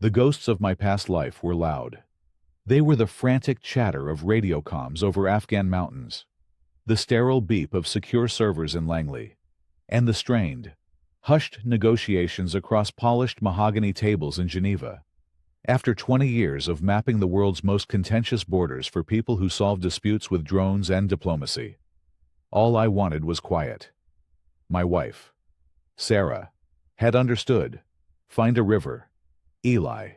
The ghosts of my past life were loud. They were the frantic chatter of radio comms over Afghan mountains, the sterile beep of secure servers in Langley, and the strained, hushed negotiations across polished mahogany tables in Geneva. After 20 years of mapping the world's most contentious borders for people who solve disputes with drones and diplomacy, all I wanted was quiet. My wife, Sarah, had understood. Find a river, Eli.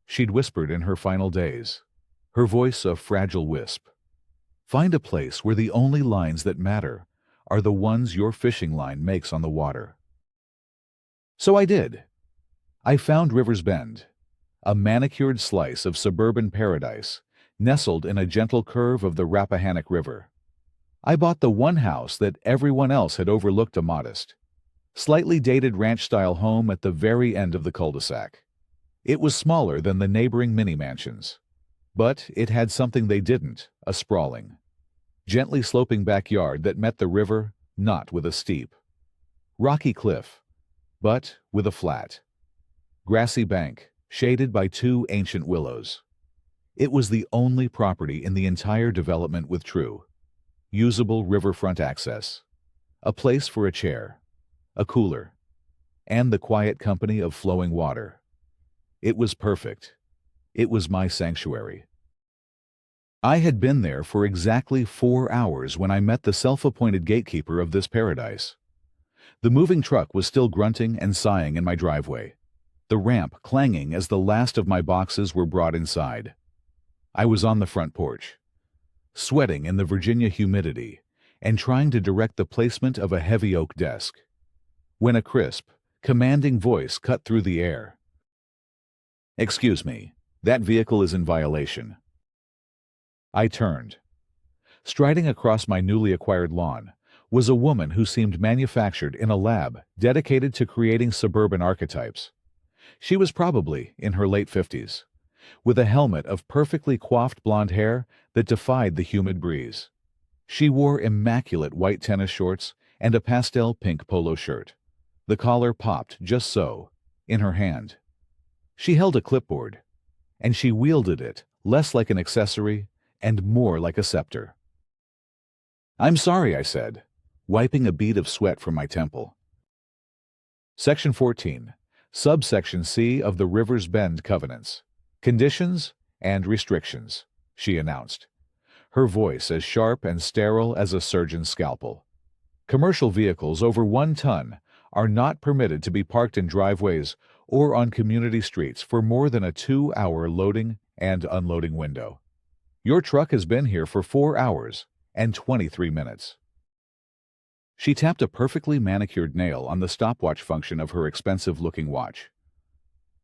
She'd whispered in her final days, her voice a fragile wisp. Find a place where the only lines that matter are the ones your fishing line makes on the water. So I did. I found River's Bend, a manicured slice of suburban paradise nestled in a gentle curve of the Rappahannock River. I bought the one house that everyone else had overlooked, a modest, slightly dated ranch-style home at the very end of the cul-de-sac. It was smaller than the neighboring mini-mansions, but it had something they didn't, a sprawling, gently sloping backyard that met the river not with a steep, rocky cliff, but with a flat, grassy bank shaded by two ancient willows. It was the only property in the entire development with true, usable riverfront access, a place for a chair, a cooler, and the quiet company of flowing water. It was perfect. It was my sanctuary. I had been there for exactly 4 hours when I met the self-appointed gatekeeper of this paradise. The moving truck was still grunting and sighing in my driveway, the ramp clanging as the last of my boxes were brought inside. I was on the front porch, sweating in the Virginia humidity and trying to direct the placement of a heavy oak desk, when a crisp, commanding voice cut through the air. "Excuse me, that vehicle is in violation." I turned. Striding across my newly acquired lawn was a woman who seemed manufactured in a lab dedicated to creating suburban archetypes. She was probably in her late 50s, with a helmet of perfectly coiffed blonde hair that defied the humid breeze. She wore immaculate white tennis shorts and a pastel pink polo shirt. The collar popped just so, in her hand. She held a clipboard, and she wielded it less like an accessory and more like a scepter. "I'm sorry," I said, wiping a bead of sweat from my temple. Section 14, Subsection C of the River's Bend Covenants, Conditions and Restrictions, she announced, her voice as sharp and sterile as a surgeon's scalpel. Commercial vehicles over 1 ton are not permitted to be parked in driveways or on community streets for more than a 2-hour loading and unloading window. Your truck has been here for 4 hours and 23 minutes. She tapped a perfectly manicured nail on the stopwatch function of her expensive-looking watch.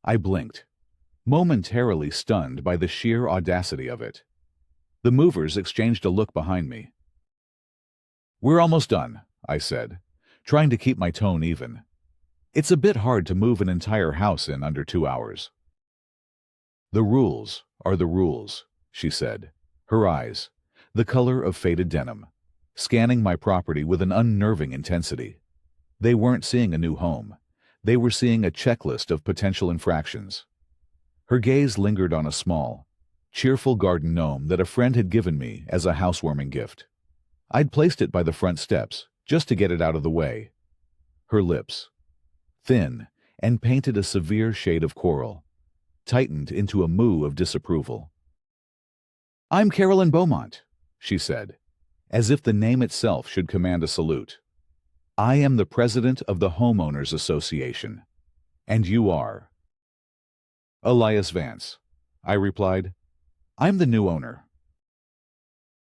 I blinked, momentarily stunned by the sheer audacity of it. The movers exchanged a look behind me. "We're almost done," I said, trying to keep my tone even. It's a bit hard to move an entire house in under 2 hours. "The rules are the rules," she said, her eyes, the color of faded denim, scanning my property with an unnerving intensity. They weren't seeing a new home. They were seeing a checklist of potential infractions. Her gaze lingered on a small, cheerful garden gnome that a friend had given me as a housewarming gift. I'd placed it by the front steps, just to get it out of the way. Her lips, thin and painted a severe shade of coral, tightened into a moue of disapproval. "I'm Carolyn Beaumont," she said, as if the name itself should command a salute. "I am the president of the Homeowners Association. And you are?" "Elias Vance," I replied. "I'm the new owner."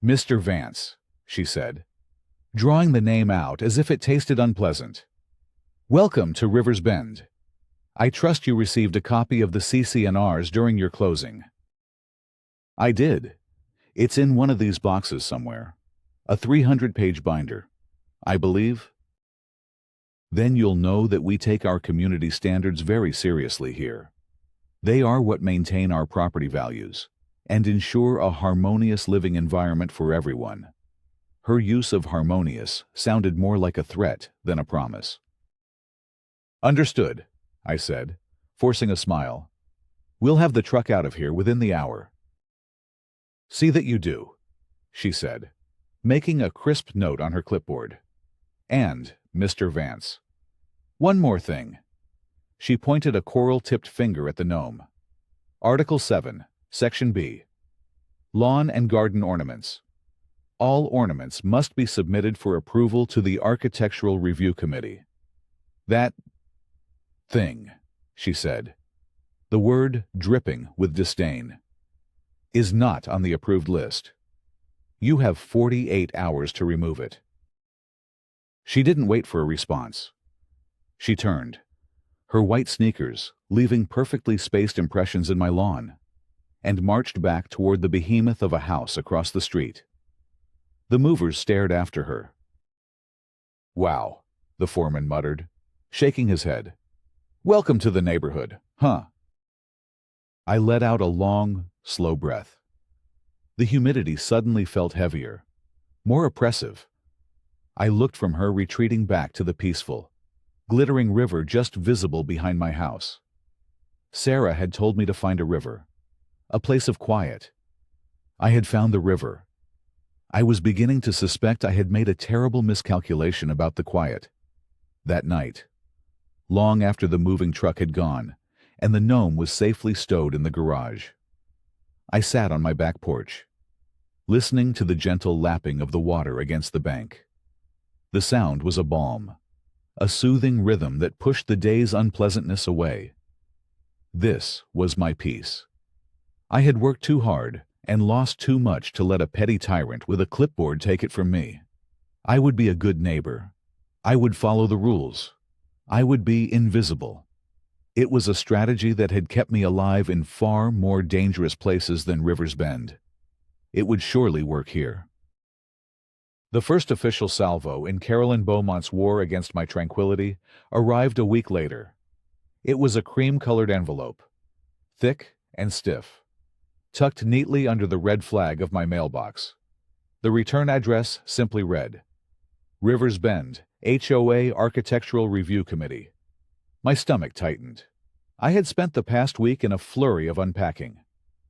"Mr. Vance," she said, drawing the name out as if it tasted unpleasant. "Welcome to River's Bend. I trust you received a copy of the CC&Rs during your closing." I did. It's in one of these boxes somewhere. A 300-page binder, I believe. "Then you'll know that we take our community standards very seriously here. They are what maintain our property values and ensure a harmonious living environment for everyone." Her use of harmonious sounded more like a threat than a promise. "Understood," I said, forcing a smile. We'll have the truck out of here within the hour. See that you do, she said, making a crisp note on her clipboard. And, Mr. Vance. One more thing. She pointed a coral-tipped finger at the gnome. Article 7, Section B. Lawn and garden ornaments. All ornaments must be submitted for approval to the Architectural Review Committee. That thing, she said, the word dripping with disdain, is not on the approved list. You have 48 hours to remove it. She didn't wait for a response. She turned, her white sneakers leaving perfectly spaced impressions in my lawn, and marched back toward the behemoth of a house across the street. The movers stared after her. Wow, the foreman muttered, shaking his head. Welcome to the neighborhood, huh? I let out a long, slow breath. The humidity suddenly felt heavier, more oppressive. I looked from her retreating back to the peaceful, glittering river just visible behind my house. Sarah had told me to find a river, a place of quiet. I had found the river. I was beginning to suspect I had made a terrible miscalculation about the quiet. That night, long after the moving truck had gone, and the gnome was safely stowed in the garage, I sat on my back porch, listening to the gentle lapping of the water against the bank. The sound was a balm, a soothing rhythm that pushed the day's unpleasantness away. This was my peace. I had worked too hard and lost too much to let a petty tyrant with a clipboard take it from me. I would be a good neighbor. I would follow the rules. I would be invisible. It was a strategy that had kept me alive in far more dangerous places than River's Bend. It would surely work here. The first official salvo in Carolyn Beaumont's war against my tranquility arrived a week later. It was a cream-colored envelope, thick and stiff, tucked neatly under the red flag of my mailbox. The return address simply read, River's Bend, HOA Architectural Review Committee. My stomach tightened. I had spent the past week in a flurry of unpacking,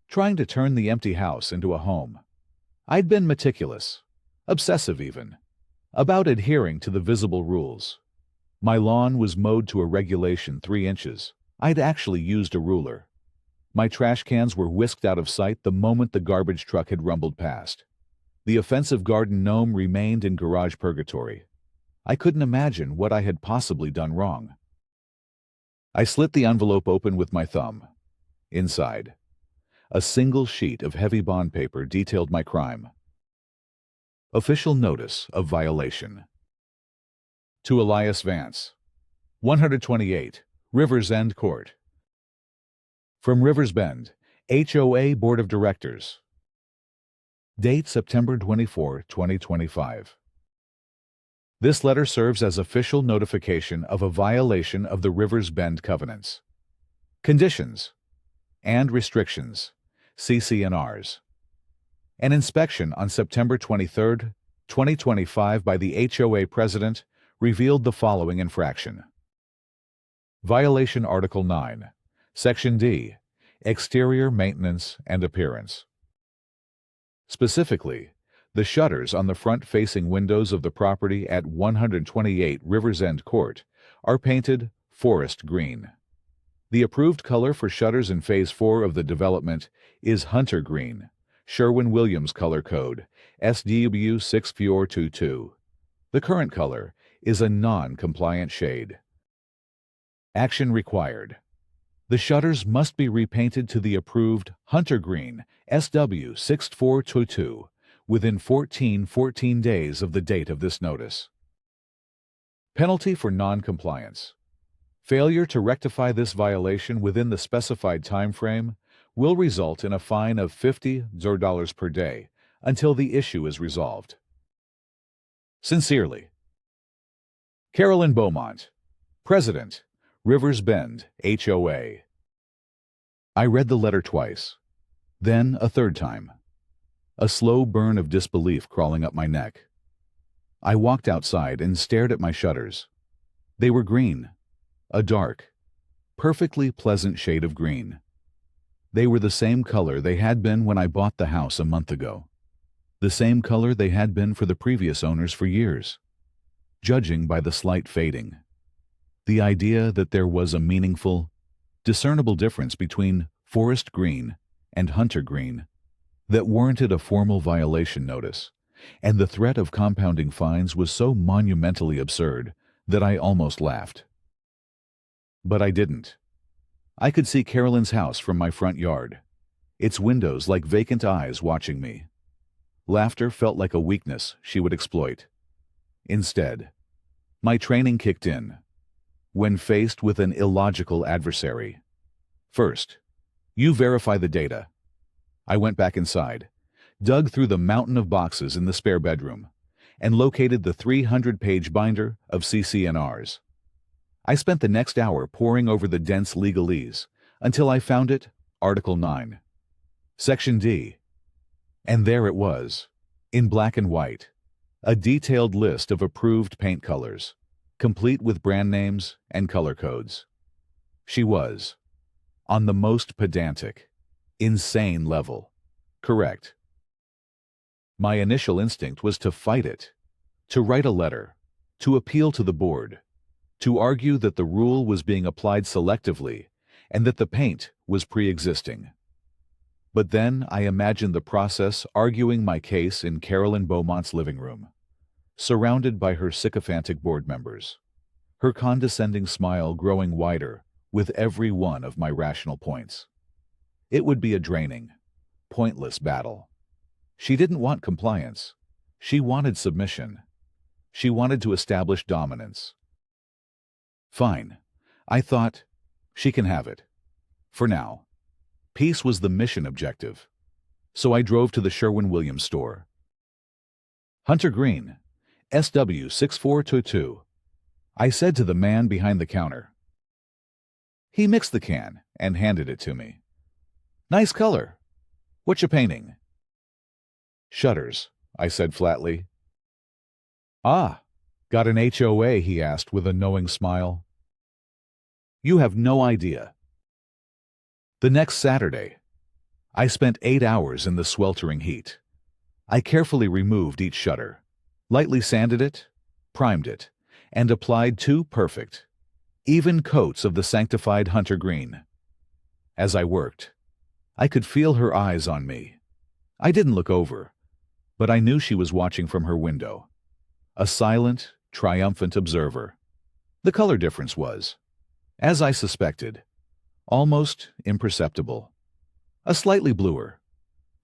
trying to turn the empty house into a home. I'd been meticulous, obsessive even, about adhering to the visible rules. My lawn was mowed to a regulation 3 inches. I'd actually used a ruler. My trash cans were whisked out of sight the moment the garbage truck had rumbled past. The offensive garden gnome remained in garage purgatory. I couldn't imagine what I had possibly done wrong. I slit the envelope open with my thumb. Inside, a single sheet of heavy bond paper detailed my crime. Official notice of violation. To Elias Vance, 128, Rivers End Court. From Rivers Bend, HOA Board of Directors. Date September 24, 2025. This letter serves as official notification of a violation of the Rivers Bend covenants, conditions, and restrictions, CC&Rs. An inspection on September 23, 2025 by the HOA President revealed the following infraction. Violation Article 9, Section D, Exterior Maintenance and Appearance. Specifically, the shutters on the front-facing windows of the property at 128 Rivers End Court are painted forest green. The approved color for shutters in Phase 4 of the development is hunter green, Sherwin-Williams Color Code, SW 6422. The current color is a non-compliant shade. Action required. The shutters must be repainted to the approved hunter green, SW 6422, within 14 days of the date of this notice. Penalty for non-compliance. Failure to rectify this violation within the specified time frame will result in a fine of $50 per day until the issue is resolved. Sincerely, Carolyn Beaumont, President, Rivers Bend, HOA. I read the letter twice, then a third time. A slow burn of disbelief crawling up my neck. I walked outside and stared at my shutters. They were green, a dark, perfectly pleasant shade of green. They were the same color they had been when I bought the house a month ago. The same color they had been for the previous owners for years, judging by the slight fading. The idea that there was a meaningful, discernible difference between forest green and hunter green that warranted a formal violation notice, and the threat of compounding fines was so monumentally absurd that I almost laughed. But I didn't. I could see Carolyn's house from my front yard, its windows like vacant eyes watching me. Laughter felt like a weakness she would exploit. Instead, my training kicked in when faced with an illogical adversary. First, you verify the data. I went back inside, dug through the mountain of boxes in the spare bedroom, and located the 300-page binder of CC&Rs. I spent the next hour poring over the dense legalese until I found it, Article 9, Section D. And there it was, in black and white, a detailed list of approved paint colors, complete with brand names and color codes. She was, on the most pedantic, insane level, correct. My initial instinct was to fight it, to write a letter, to appeal to the board, to argue that the rule was being applied selectively and that the paint was pre-existing. But then I imagined the process arguing my case in Carolyn Beaumont's living room, surrounded by her sycophantic board members, her condescending smile growing wider with every one of my rational points. It would be a draining, pointless battle. She didn't want compliance. She wanted submission. She wanted to establish dominance. Fine, I thought, she can have it. For now. Peace was the mission objective. So I drove to the Sherwin-Williams store. Hunter Green, SW 6422, I said to the man behind the counter. He mixed the can and handed it to me. Nice color. What you painting? Shutters, I said flatly. Ah, got an HOA, he asked with a knowing smile. You have no idea. The next Saturday, I spent 8 hours in the sweltering heat. I carefully removed each shutter, lightly sanded it, primed it, and applied 2 perfect, even coats of the sanctified hunter green. As I worked, I could feel her eyes on me. I didn't look over, but I knew she was watching from her window, a silent, triumphant observer. The color difference was, as I suspected, almost imperceptible. A slightly bluer,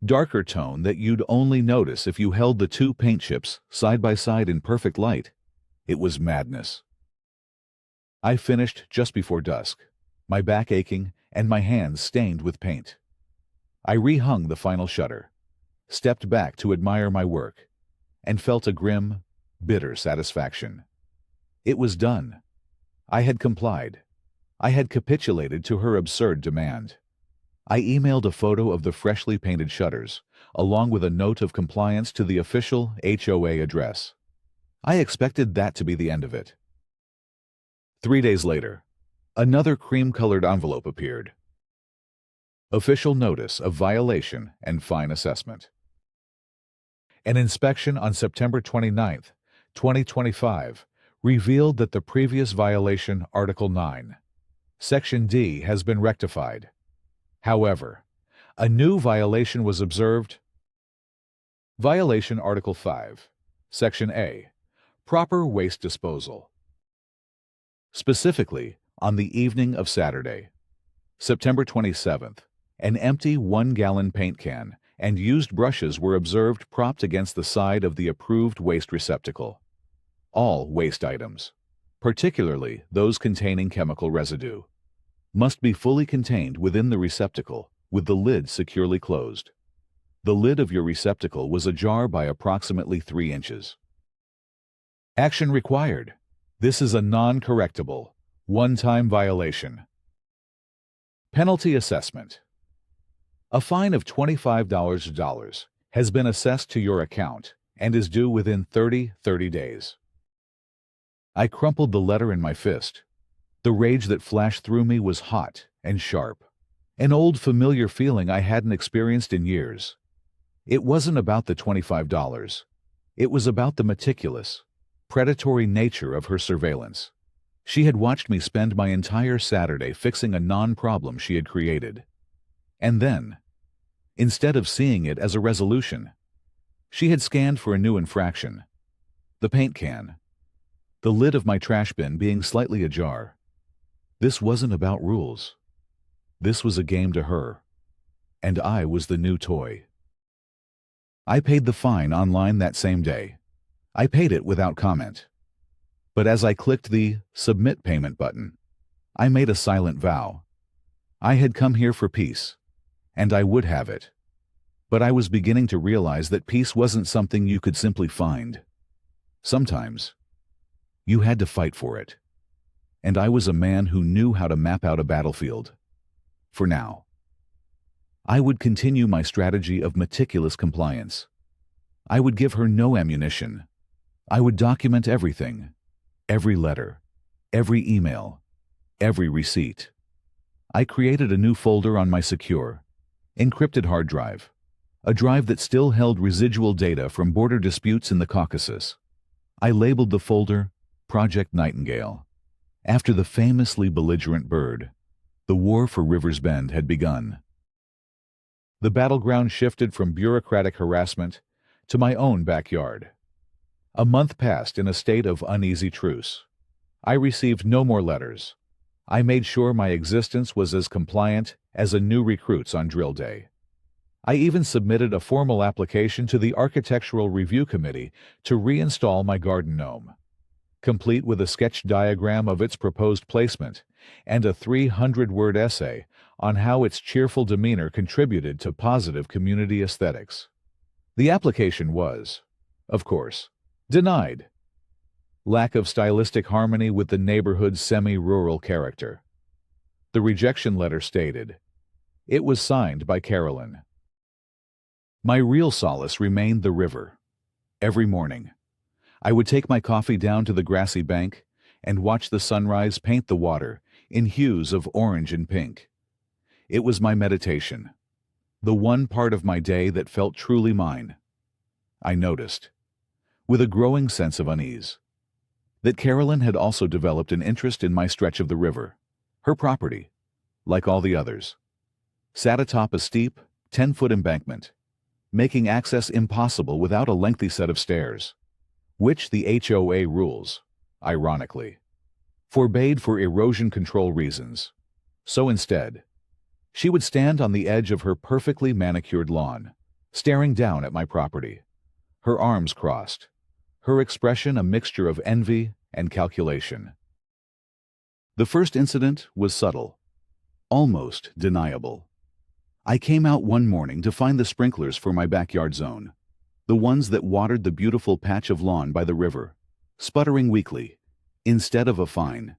darker tone that you'd only notice if you held the 2 paint chips side by side in perfect light. It was madness. I finished just before dusk, my back aching and my hands stained with paint. I rehung the final shutter, stepped back to admire my work, and felt a grim, bitter satisfaction. It was done. I had complied. I had capitulated to her absurd demand. I emailed a photo of the freshly painted shutters, along with a note of compliance to the official HOA address. I expected that to be the end of it. 3 days later, another cream-colored envelope appeared. Official notice of violation and fine assessment. An inspection on September 29, 2025, revealed that the previous violation, Article 9, Section D, has been rectified. However, a new violation was observed. Violation Article 5, Section A, Proper Waste Disposal. Specifically, on the evening of Saturday, September 27th, an empty 1-gallon paint can and used brushes were observed propped against the side of the approved waste receptacle. All waste items, particularly those containing chemical residue, must be fully contained within the receptacle with the lid securely closed. The lid of your receptacle was ajar by approximately 3 inches. Action required. This is a non-correctable, one-time violation. Penalty assessment. A fine of $25 has been assessed to your account and is due within 30 days. I crumpled the letter in my fist. The rage that flashed through me was hot and sharp, An old familiar feeling I hadn't experienced in years. It wasn't about the $25. It was about the meticulous, predatory nature of her surveillance. She had watched me spend my entire Saturday fixing a non-problem she had created. And then, instead of seeing it as a resolution, she had scanned for a new infraction. The paint can. The lid of my trash bin being slightly ajar. This wasn't about rules. This was a game to her. And I was the new toy. I paid the fine online that same day. I paid it without comment. But as I clicked the Submit Payment button, I made a silent vow. I had come here for peace, and I would have it. But I was beginning to realize that peace wasn't something you could simply find. Sometimes, you had to fight for it. And I was a man who knew how to map out a battlefield. For now, I would continue my strategy of meticulous compliance. I would give her no ammunition. I would document everything, every letter, every email, every receipt. I created a new folder on my secure, encrypted hard drive, a drive that still held residual data from border disputes in the Caucasus. I labeled the folder Project Nightingale, after the famously belligerent bird. The war for River's Bend had begun. The battleground shifted from bureaucratic harassment to my own backyard. A month passed in a state of uneasy truce. I received no more letters. I made sure my existence was as compliant as a new recruit's on drill day. I even submitted a formal application to the Architectural Review Committee to reinstall my garden gnome, complete with a sketch diagram of its proposed placement and a 300-word essay on how its cheerful demeanor contributed to positive community aesthetics. The application was, of course, denied. Lack of stylistic harmony with the neighborhood's semi-rural character. The rejection letter stated, it was signed by Carolyn. My real solace remained the river. Every morning, I would take my coffee down to the grassy bank and watch the sunrise paint the water in hues of orange and pink. It was my meditation, the one part of my day that felt truly mine. I noticed, with a growing sense of unease, that Carolyn had also developed an interest in my stretch of the river. Her property, like all the others, sat atop a steep, 10-foot embankment, making access impossible without a lengthy set of stairs, which the HOA rules, ironically, forbade for erosion control reasons. So instead, she would stand on the edge of her perfectly manicured lawn, staring down at my property, her arms crossed, her expression a mixture of envy and calculation. The first incident was subtle, almost deniable. I came out one morning to find the sprinklers for my backyard zone, the ones that watered the beautiful patch of lawn by the river, sputtering weakly. Instead of a fine,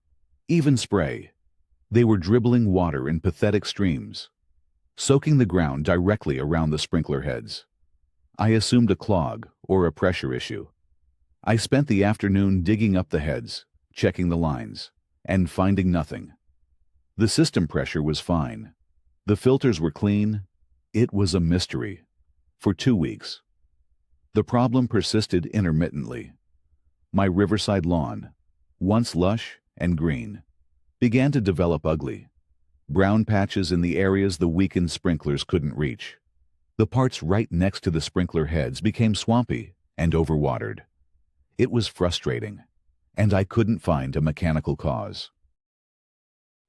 even spray, they were dribbling water in pathetic streams, soaking the ground directly around the sprinkler heads. I assumed a clog or a pressure issue. I spent the afternoon digging up the heads, checking the lines, and finding nothing. The system pressure was fine. The filters were clean. It was a mystery. For 2 weeks. The problem persisted intermittently. My riverside lawn, once lush and green, began to develop ugly. Brown patches in the areas the weakened sprinklers couldn't reach. The parts right next to the sprinkler heads became swampy and overwatered. It was frustrating, and I couldn't find a mechanical cause.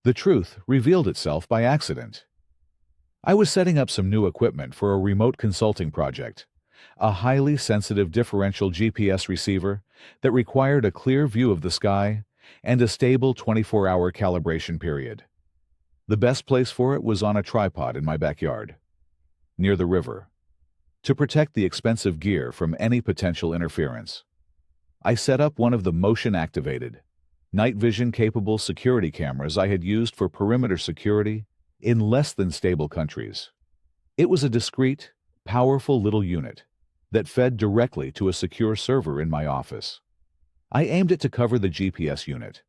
The truth revealed itself by accident. I was setting up some new equipment for a remote consulting project, a highly sensitive differential GPS receiver that required a clear view of the sky and a stable 24-hour calibration period. The best place for it was on a tripod in my backyard, near the river, to protect the expensive gear from any potential interference. I set up one of the motion-activated, night vision-capable security cameras I had used for perimeter security in less than stable countries. It was a discreet, powerful little unit that fed directly to a secure server in my office. I aimed it to cover the GPS unit,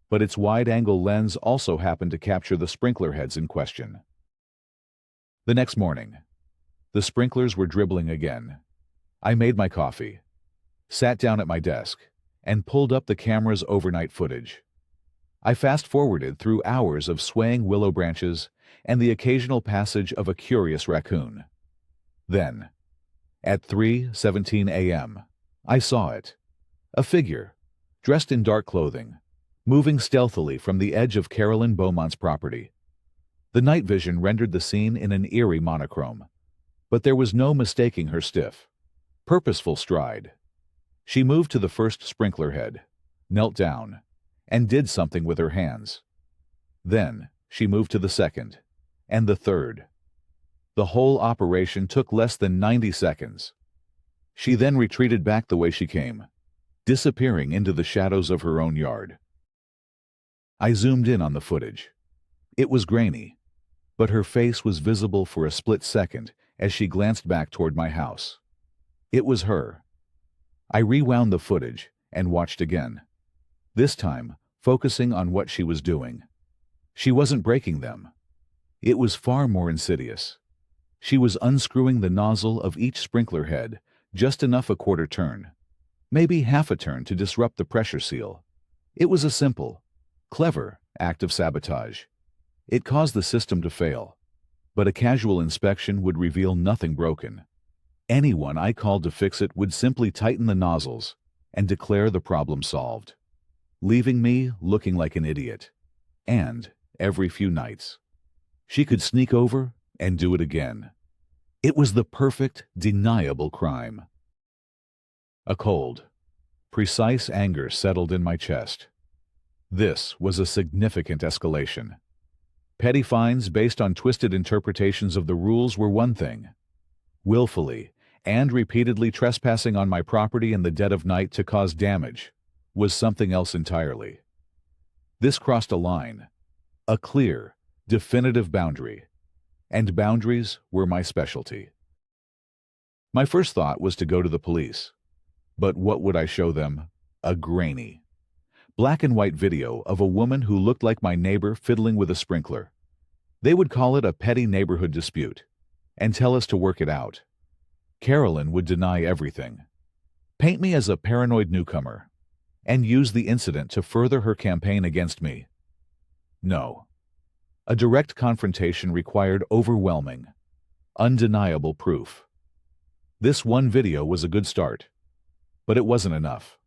but its wide-angle lens also happened to capture the sprinkler heads in question. The next morning, the sprinklers were dribbling again. I made my coffee, sat down at my desk, and pulled up the camera's overnight footage. I fast-forwarded through hours of swaying willow branches and the occasional passage of a curious raccoon. Then, at 3:17 a.m., I saw it. A figure, dressed in dark clothing, moving stealthily from the edge of Carolyn Beaumont's property. The night vision rendered the scene in an eerie monochrome, but there was no mistaking her stiff, purposeful stride. She moved to the first sprinkler head, knelt down, and did something with her hands. Then she moved to the second, and the third. The whole operation took less than 90 seconds. She then retreated back the way she came, disappearing into the shadows of her own yard. I zoomed in on the footage. It was grainy, but her face was visible for a split second as she glanced back toward my house. It was her. I rewound the footage and watched again, this time focusing on what she was doing. She wasn't breaking them. It was far more insidious. She was unscrewing the nozzle of each sprinkler head, just enough a quarter turn, maybe half a turn to disrupt the pressure seal. It was a simple, clever act of sabotage. It caused the system to fail, but a casual inspection would reveal nothing broken. Anyone I called to fix it would simply tighten the nozzles and declare the problem solved, leaving me looking like an idiot. And, every few nights, she could sneak over and do it again. It was the perfect, deniable crime. A cold, precise anger settled in my chest. This was a significant escalation. Petty fines based on twisted interpretations of the rules were one thing. Willfully and repeatedly trespassing on my property in the dead of night to cause damage was something else entirely. This crossed a line, a clear, definitive boundary, and boundaries were my specialty. My first thought was to go to the police, but what would I show them? A grainy, black and white video of a woman who looked like my neighbor fiddling with a sprinkler. They would call it a petty neighborhood dispute and tell us to work it out. Carolyn would deny everything, paint me as a paranoid newcomer, and use the incident to further her campaign against me. No. A direct confrontation required overwhelming, undeniable proof. This one video was a good start, but it wasn't enough.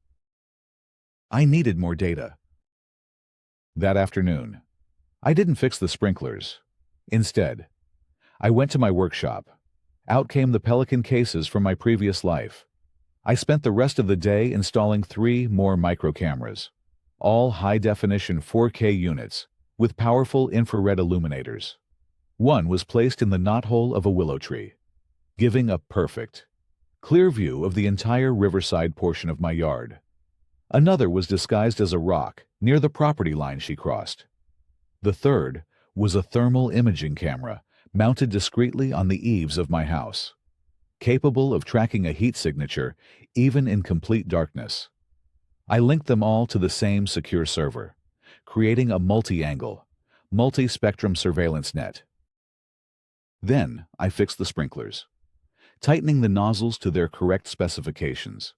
I needed more data. That afternoon, I didn't fix the sprinklers. Instead, I went to my workshop. Out came the Pelican cases from my previous life. I spent the rest of the day installing 3 more micro cameras, all high-definition 4K units with powerful infrared illuminators. One was placed in the knothole of a willow tree, giving a perfect, clear view of the entire riverside portion of my yard. Another was disguised as a rock near the property line she crossed. The third was a thermal imaging camera mounted discreetly on the eaves of my house, capable of tracking a heat signature even in complete darkness. I linked them all to the same secure server, creating a multi-angle, multi-spectrum surveillance net. Then I fixed the sprinklers, tightening the nozzles to their correct specifications.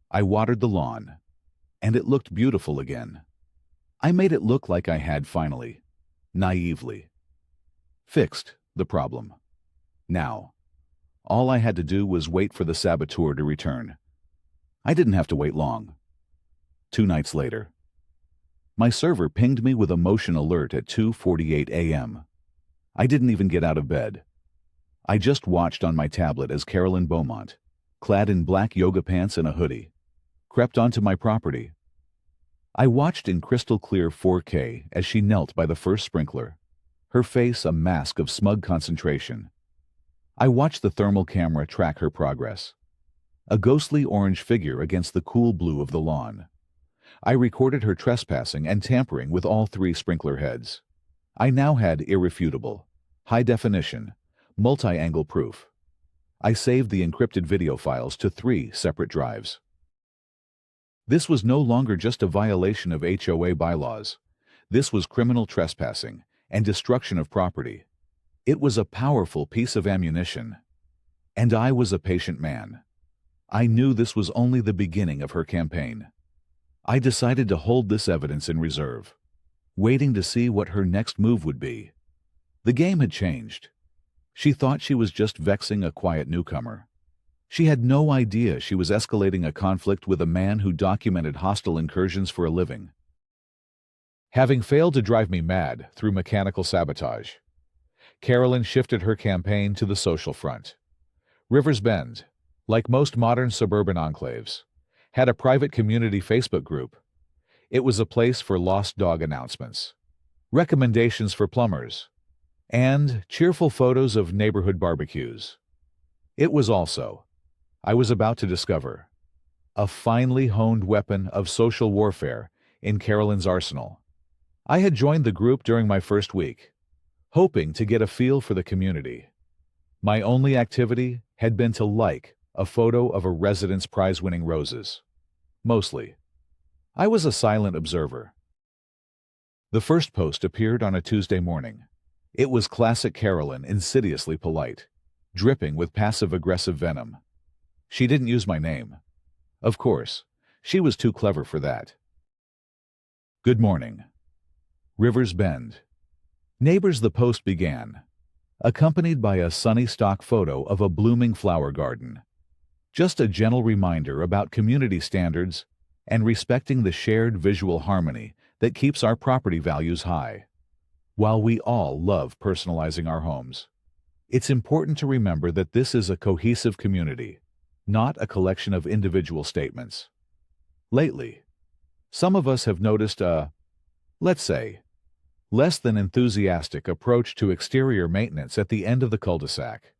I watered the lawn, and it looked beautiful again. I made it look like I had finally, naively, fixed the problem. Now, all I had to do was wait for the saboteur to return. I didn't have to wait long. 2 nights later, my server pinged me with a motion alert at 2:48 a.m. I didn't even get out of bed. I just watched on my tablet as Carolyn Beaumont, clad in black yoga pants and a hoodie, crept onto my property. I watched in crystal-clear 4K as she knelt by the first sprinkler, her face a mask of smug concentration. I watched the thermal camera track her progress, a ghostly orange figure against the cool blue of the lawn. I recorded her trespassing and tampering with all 3 sprinkler heads. I now had irrefutable, high-definition, multi-angle proof. I saved the encrypted video files to 3 separate drives. This was no longer just a violation of HOA bylaws. This was criminal trespassing and destruction of property. It was a powerful piece of ammunition. And I was a patient man. I knew this was only the beginning of her campaign. I decided to hold this evidence in reserve, waiting to see what her next move would be. The game had changed. She thought she was just vexing a quiet newcomer. She had no idea she was escalating a conflict with a man who documented hostile incursions for a living. Having failed to drive me mad through mechanical sabotage, Carolyn shifted her campaign to the social front. Rivers Bend, like most modern suburban enclaves, had a private community Facebook group. It was a place for lost dog announcements, recommendations for plumbers, and cheerful photos of neighborhood barbecues. It was also, I was about to discover, a finely honed weapon of social warfare in Carolyn's arsenal. I had joined the group during my first week, hoping to get a feel for the community. My only activity had been to like a photo of a resident's prize-winning roses. Mostly. I was a silent observer. The first post appeared on a Tuesday morning. It was classic Carolyn, insidiously polite, dripping with passive-aggressive venom. She didn't use my name. Of course, she was too clever for that. Good morning. Rivers Bend. Neighbors, the post began, accompanied by a sunny stock photo of a blooming flower garden. Just a gentle reminder about community standards and respecting the shared visual harmony that keeps our property values high. While we all love personalizing our homes, it's important to remember that this is a cohesive community, not a collection of individual statements. Lately, some of us have noticed a, let's say, less than enthusiastic approach to exterior maintenance at the end of the cul-de-sac.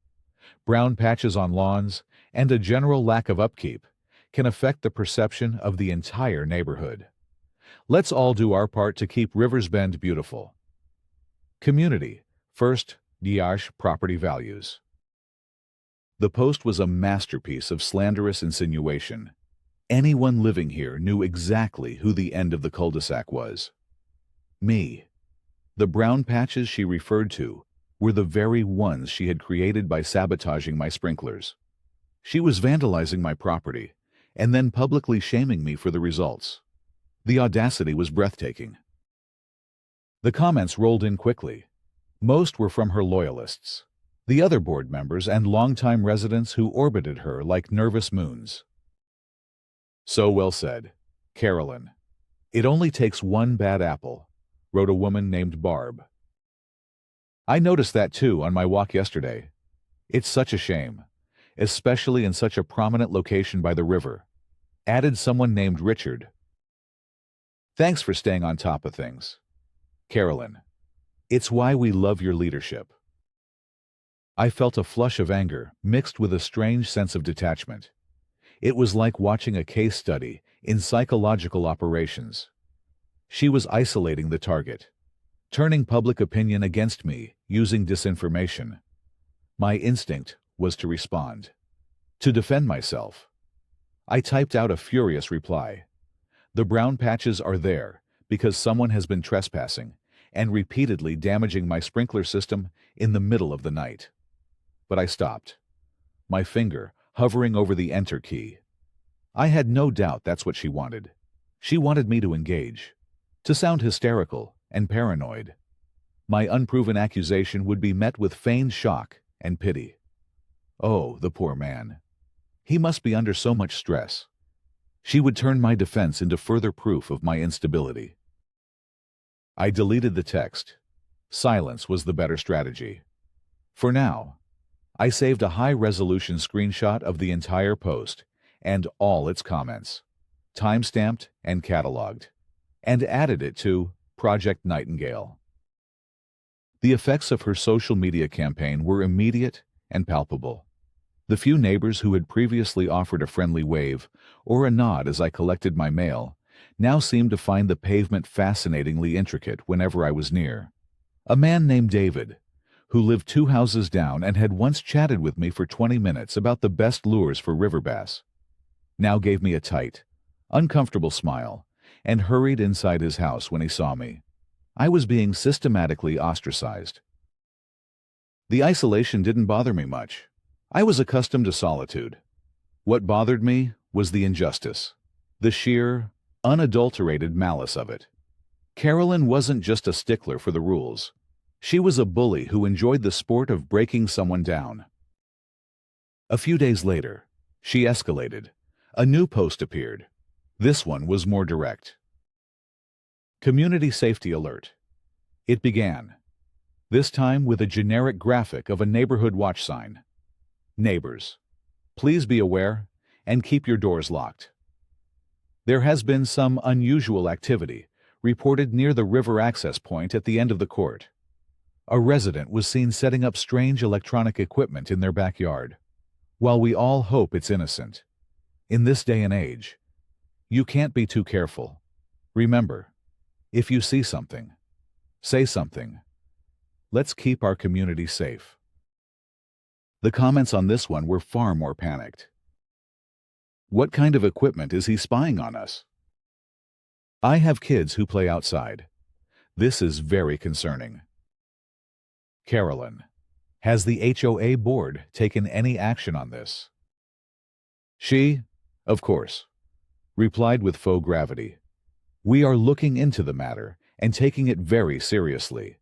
Brown patches on lawns and a general lack of upkeep can affect the perception of the entire neighborhood. Let's all do our part to keep Rivers Bend beautiful. Community first, property values. The post was a masterpiece of slanderous insinuation. Anyone living here knew exactly who the end of the cul-de-sac was. Me. The brown patches she referred to were the very ones she had created by sabotaging my sprinklers. She was vandalizing my property and then publicly shaming me for the results. The audacity was breathtaking. The comments rolled in quickly. Most were from her loyalists, the other board members and longtime residents who orbited her like nervous moons. So well said, Carolyn. It only takes one bad apple, wrote a woman named Barb. I noticed that too on my walk yesterday. It's such a shame, especially in such a prominent location by the river, added someone named Richard. Thanks for staying on top of things, Carolyn. It's why we love your leadership. I felt a flush of anger mixed with a strange sense of detachment. It was like watching a case study in psychological operations. She was isolating the target, turning public opinion against me using disinformation. My instinct was to respond, to defend myself. I typed out a furious reply. The brown patches are there because someone has been trespassing and repeatedly damaging my sprinkler system in the middle of the night. But I stopped, my finger hovering over the enter key. I had no doubt that's what she wanted. She wanted me to engage, to sound hysterical and paranoid. My unproven accusation would be met with feigned shock and pity. Oh, the poor man. He must be under so much stress. She would turn my defense into further proof of my instability. I deleted the text. Silence was the better strategy. For now, I saved a high-resolution screenshot of the entire post and all its comments, time-stamped and cataloged, and added it to Project Nightingale. The effects of her social media campaign were immediate and palpable. The few neighbors who had previously offered a friendly wave or a nod as I collected my mail now seemed to find the pavement fascinatingly intricate whenever I was near. A man named David, who lived 2 houses down and had once chatted with me for 20 minutes about the best lures for river bass, now gave me a tight, uncomfortable smile and hurried inside his house when he saw me. I was being systematically ostracized. The isolation didn't bother me much. I was accustomed to solitude. What bothered me was the injustice, the sheer, unadulterated malice of it. Carolyn wasn't just a stickler for the rules. She was a bully who enjoyed the sport of breaking someone down. A few days later, she escalated. A new post appeared. This one was more direct. Community Safety Alert. It began, this time with a generic graphic of a neighborhood watch sign. Neighbors, please be aware and keep your doors locked. There has been some unusual activity reported near the river access point at the end of the court. A resident was seen setting up strange electronic equipment in their backyard. While we all hope it's innocent, in this day and age, you can't be too careful. Remember, if you see something, say something. Let's keep our community safe. The comments on this one were far more panicked. What kind of equipment is he spying on us? I have kids who play outside. This is very concerning. Carolyn, has the HOA board taken any action on this? She, of course, replied with faux gravity. We are looking into the matter and taking it very seriously.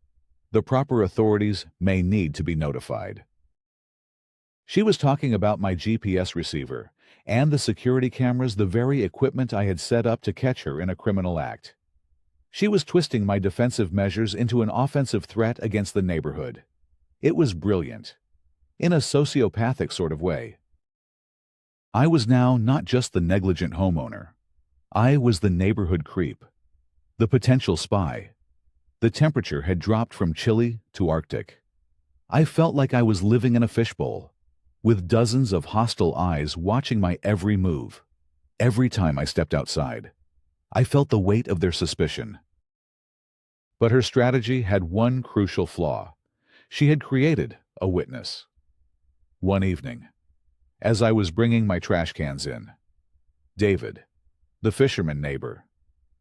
The proper authorities may need to be notified. She was talking about my GPS receiver and the security cameras, the very equipment I had set up to catch her in a criminal act. She was twisting my defensive measures into an offensive threat against the neighborhood. It was brilliant, in a sociopathic sort of way. I was now not just the negligent homeowner. I was the neighborhood creep, the potential spy. The temperature had dropped from chilly to Arctic. I felt like I was living in a fishbowl, with dozens of hostile eyes watching my every move. Every time I stepped outside, I felt the weight of their suspicion. But her strategy had one crucial flaw. She had created a witness. One evening, as I was bringing my trash cans in, David, the fisherman neighbor,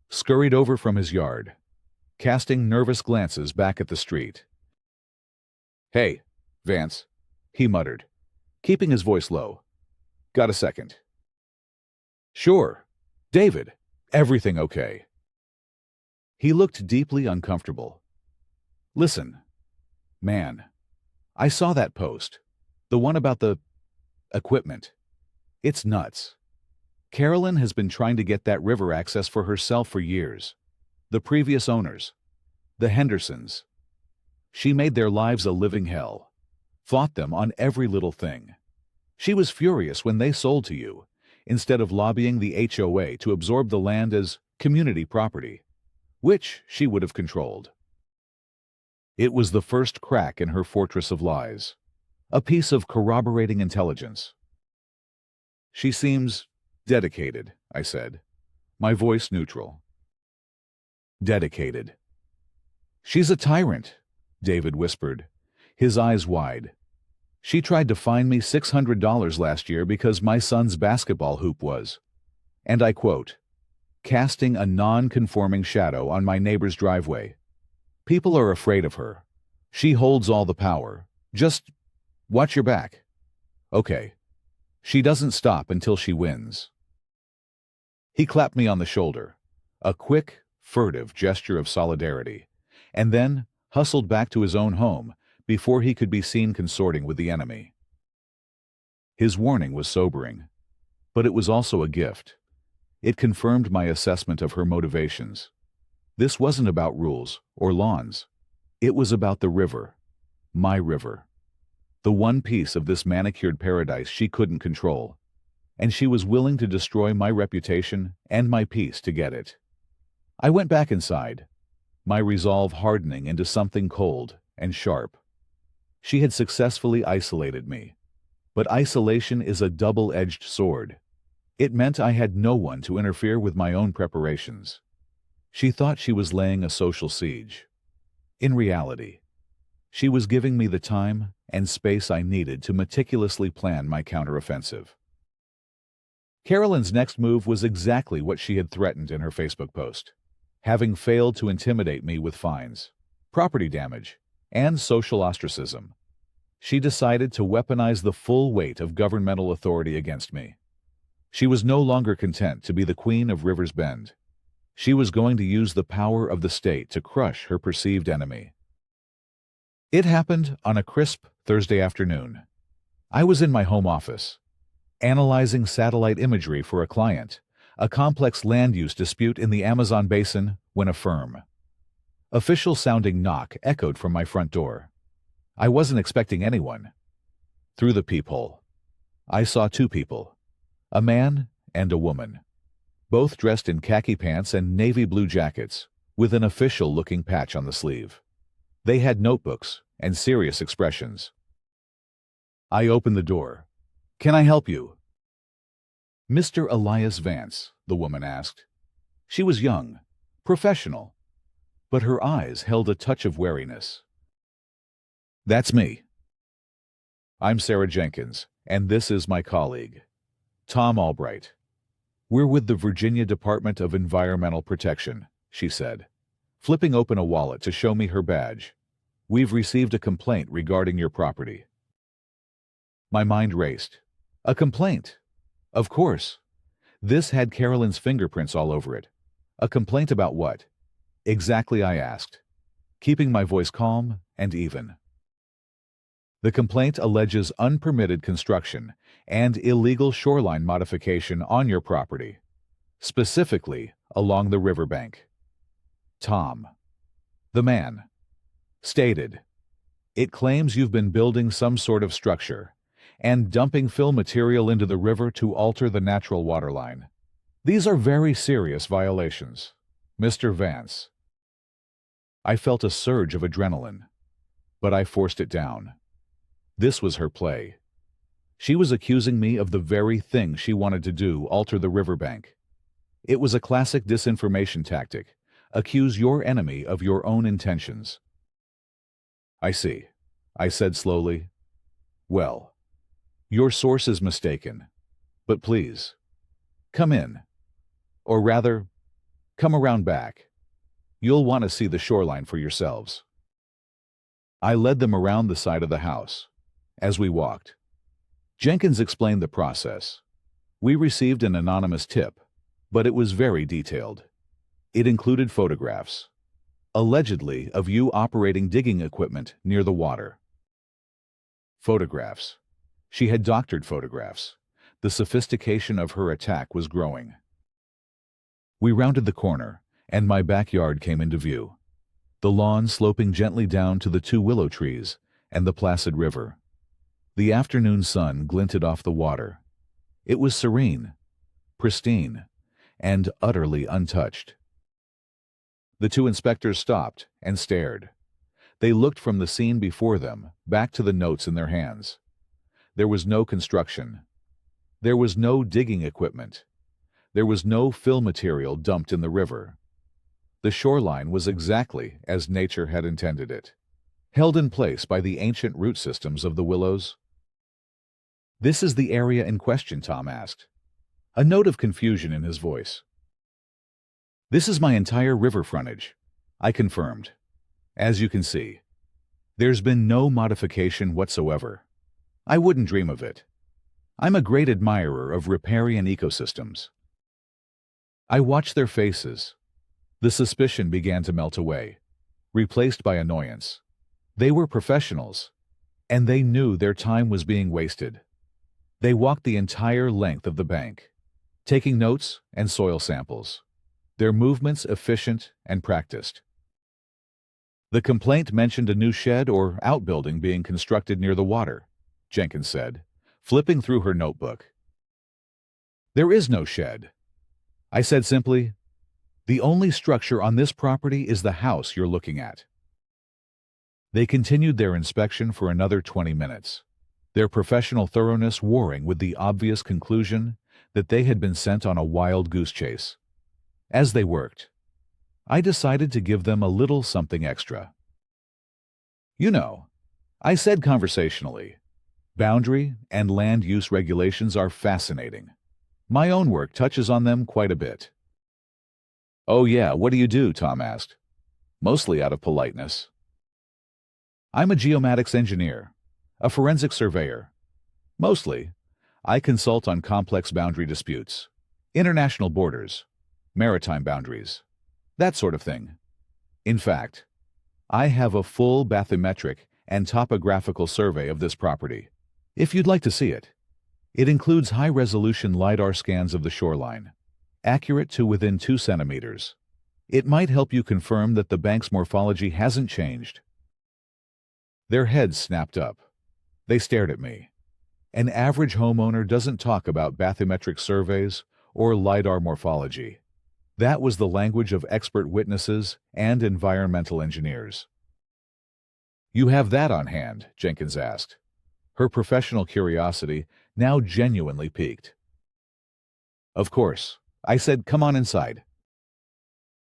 scurried over from his yard, casting nervous glances back at the street. "Hey, Vance," he muttered, keeping his voice low. "Got a second?" "Sure. David, everything okay?" He looked deeply uncomfortable. "Listen, man, I saw that post, the one about the equipment. It's nuts. Carolyn has been trying to get that river access for herself for years. The previous owners, the Hendersons. She made their lives a living hell, fought them on every little thing. She was furious when they sold to you, instead of lobbying the HOA to absorb the land as community property, which she would have controlled. It was the first crack in her fortress of lies, a piece of corroborating intelligence. She seems dedicated, I said, my voice neutral. Dedicated. She's a tyrant, David whispered, his eyes wide. She tried to fine me $600 last year because my son's basketball hoop was, and I quote, casting a non-conforming shadow on my neighbor's driveway. People are afraid of her. She holds all the power. Just watch your back. Okay. She doesn't stop until she wins. He clapped me on the shoulder, a quick, furtive gesture of solidarity, and then hustled back to his own home before he could be seen consorting with the enemy. His warning was sobering, but it was also a gift. It confirmed my assessment of her motivations. This wasn't about rules or lawns. It was about the river, my river. The one piece of this manicured paradise she couldn't control, and she was willing to destroy my reputation and my peace to get it. I went back inside, my resolve hardening into something cold and sharp. She had successfully isolated me, but isolation is a double-edged sword. It meant I had no one to interfere with my own preparations. She thought she was laying a social siege. In reality, she was giving me the time and space I needed to meticulously plan my counteroffensive. Carolyn's next move was exactly what she had threatened in her Facebook post, having failed to intimidate me with fines, property damage, and social ostracism. She decided to weaponize the full weight of governmental authority against me. She was no longer content to be the queen of Rivers Bend. She was going to use the power of the state to crush her perceived enemy. It happened on a crisp Thursday afternoon. I was in my home office, analyzing satellite imagery for a client, a complex land use dispute in the Amazon basin, when a firm, official-sounding knock echoed from my front door. I wasn't expecting anyone. Through the peephole, I saw two people, a man and a woman, both dressed in khaki pants and navy blue jackets, with an official-looking patch on the sleeve. They had notebooks and serious expressions. I opened the door. "Can I help you?" "Mr. Elias Vance," the woman asked. She was young, professional, but her eyes held a touch of wariness. "That's me. I'm Sarah Jenkins, and this is my colleague, Tom Albright. We're with the Virginia Department of Environmental Protection," she said, flipping open a wallet to show me her badge. "We've received a complaint regarding your property." My mind raced. A complaint? Of course. This had Carolyn's fingerprints all over it. A complaint about what? Exactly, I asked, keeping my voice calm and even. "The complaint alleges unpermitted construction and illegal shoreline modification on your property, specifically along the riverbank." Tom, the man, stated, "It claims you've been building some sort of structure and dumping fill material into the river to alter the natural waterline. These are very serious violations, Mr. Vance." I felt a surge of adrenaline, but I forced it down. This was her play. She was accusing me of the very thing she wanted to do, alter the riverbank. It was a classic disinformation tactic. Accuse your enemy of your own intentions. "I see," I said slowly. "Well, your source is mistaken, but please, come in. Or rather, come around back. You'll want to see the shoreline for yourselves." I led them around the side of the house. As we walked, Jenkins explained the process. We received an anonymous tip, but it was very detailed. It included photographs, allegedly of you operating digging equipment near the water. Photographs. She had doctored photographs. The sophistication of her attack was growing. We rounded the corner, and my backyard came into view. The lawn sloping gently down to the two willow trees and the placid river. The afternoon sun glinted off the water. It was serene, pristine, and utterly untouched. The two inspectors stopped and stared. They looked from the scene before them back to the notes in their hands. There was no construction. There was no digging equipment. There was no fill material dumped in the river. The shoreline was exactly as nature had intended it, held in place by the ancient root systems of the willows. "This is the area in question?" Tom asked, a note of confusion in his voice. "This is my entire river frontage," I confirmed. "As you can see, there's been no modification whatsoever. I wouldn't dream of it. I'm a great admirer of riparian ecosystems." I watched their faces. The suspicion began to melt away, replaced by annoyance. They were professionals, and they knew their time was being wasted. They walked the entire length of the bank, taking notes and soil samples, their movements efficient and practiced. "The complaint mentioned a new shed or outbuilding being constructed near the water," Jenkins said, flipping through her notebook. "There is no shed," I said simply. "The only structure on this property is the house you're looking at." They continued their inspection for another 20 minutes, their professional thoroughness warring with the obvious conclusion that they had been sent on a wild goose chase. As they worked, I decided to give them a little something extra. "You know," I said conversationally, "boundary and land use regulations are fascinating. My own work touches on them quite a bit." "Oh yeah, what do you do?" Tom asked, mostly out of politeness. "I'm a geomatics engineer, A forensic surveyor. Mostly, I consult on complex boundary disputes, international borders, maritime boundaries, that sort of thing. In fact, I have a full bathymetric and topographical survey of this property. If you'd like to see it, it includes high-resolution LiDAR scans of the shoreline, accurate to within 2 centimeters. It might help you confirm that the bank's morphology hasn't changed. Their heads snapped up. They stared at me. An average homeowner doesn't talk about bathymetric surveys or LiDAR morphology. That was the language of expert witnesses and environmental engineers. "You have that on hand?" Jenkins asked, her professional curiosity now genuinely piqued. "Of course," I said. "Come on inside."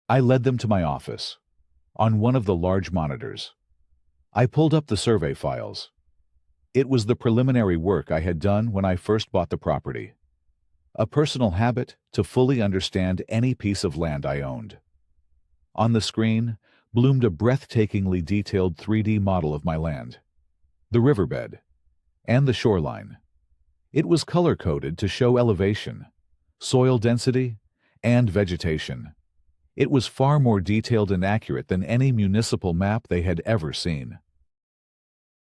I led them to my office. On one of the large monitors, I pulled up the survey files. It was the preliminary work I had done when I first bought the property. A personal habit to fully understand any piece of land I owned. On the screen bloomed a breathtakingly detailed 3D model of my land, the riverbed, and the shoreline. It was color-coded to show elevation, soil density, and vegetation. It was far more detailed and accurate than any municipal map they had ever seen.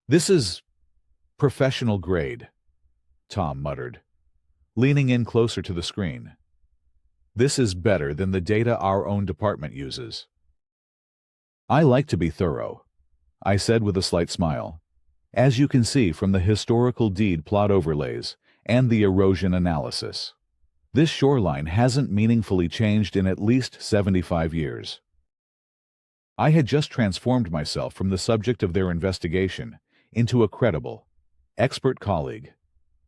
"This is professional grade," Tom muttered, leaning in closer to the screen. "This is better than the data our own department uses." "I like to be thorough," I said with a slight smile, "as you can see from the historical deed plot overlays and the erosion analysis. This shoreline hasn't meaningfully changed in at least 75 years. I had just transformed myself from the subject of their investigation into a credible, expert colleague.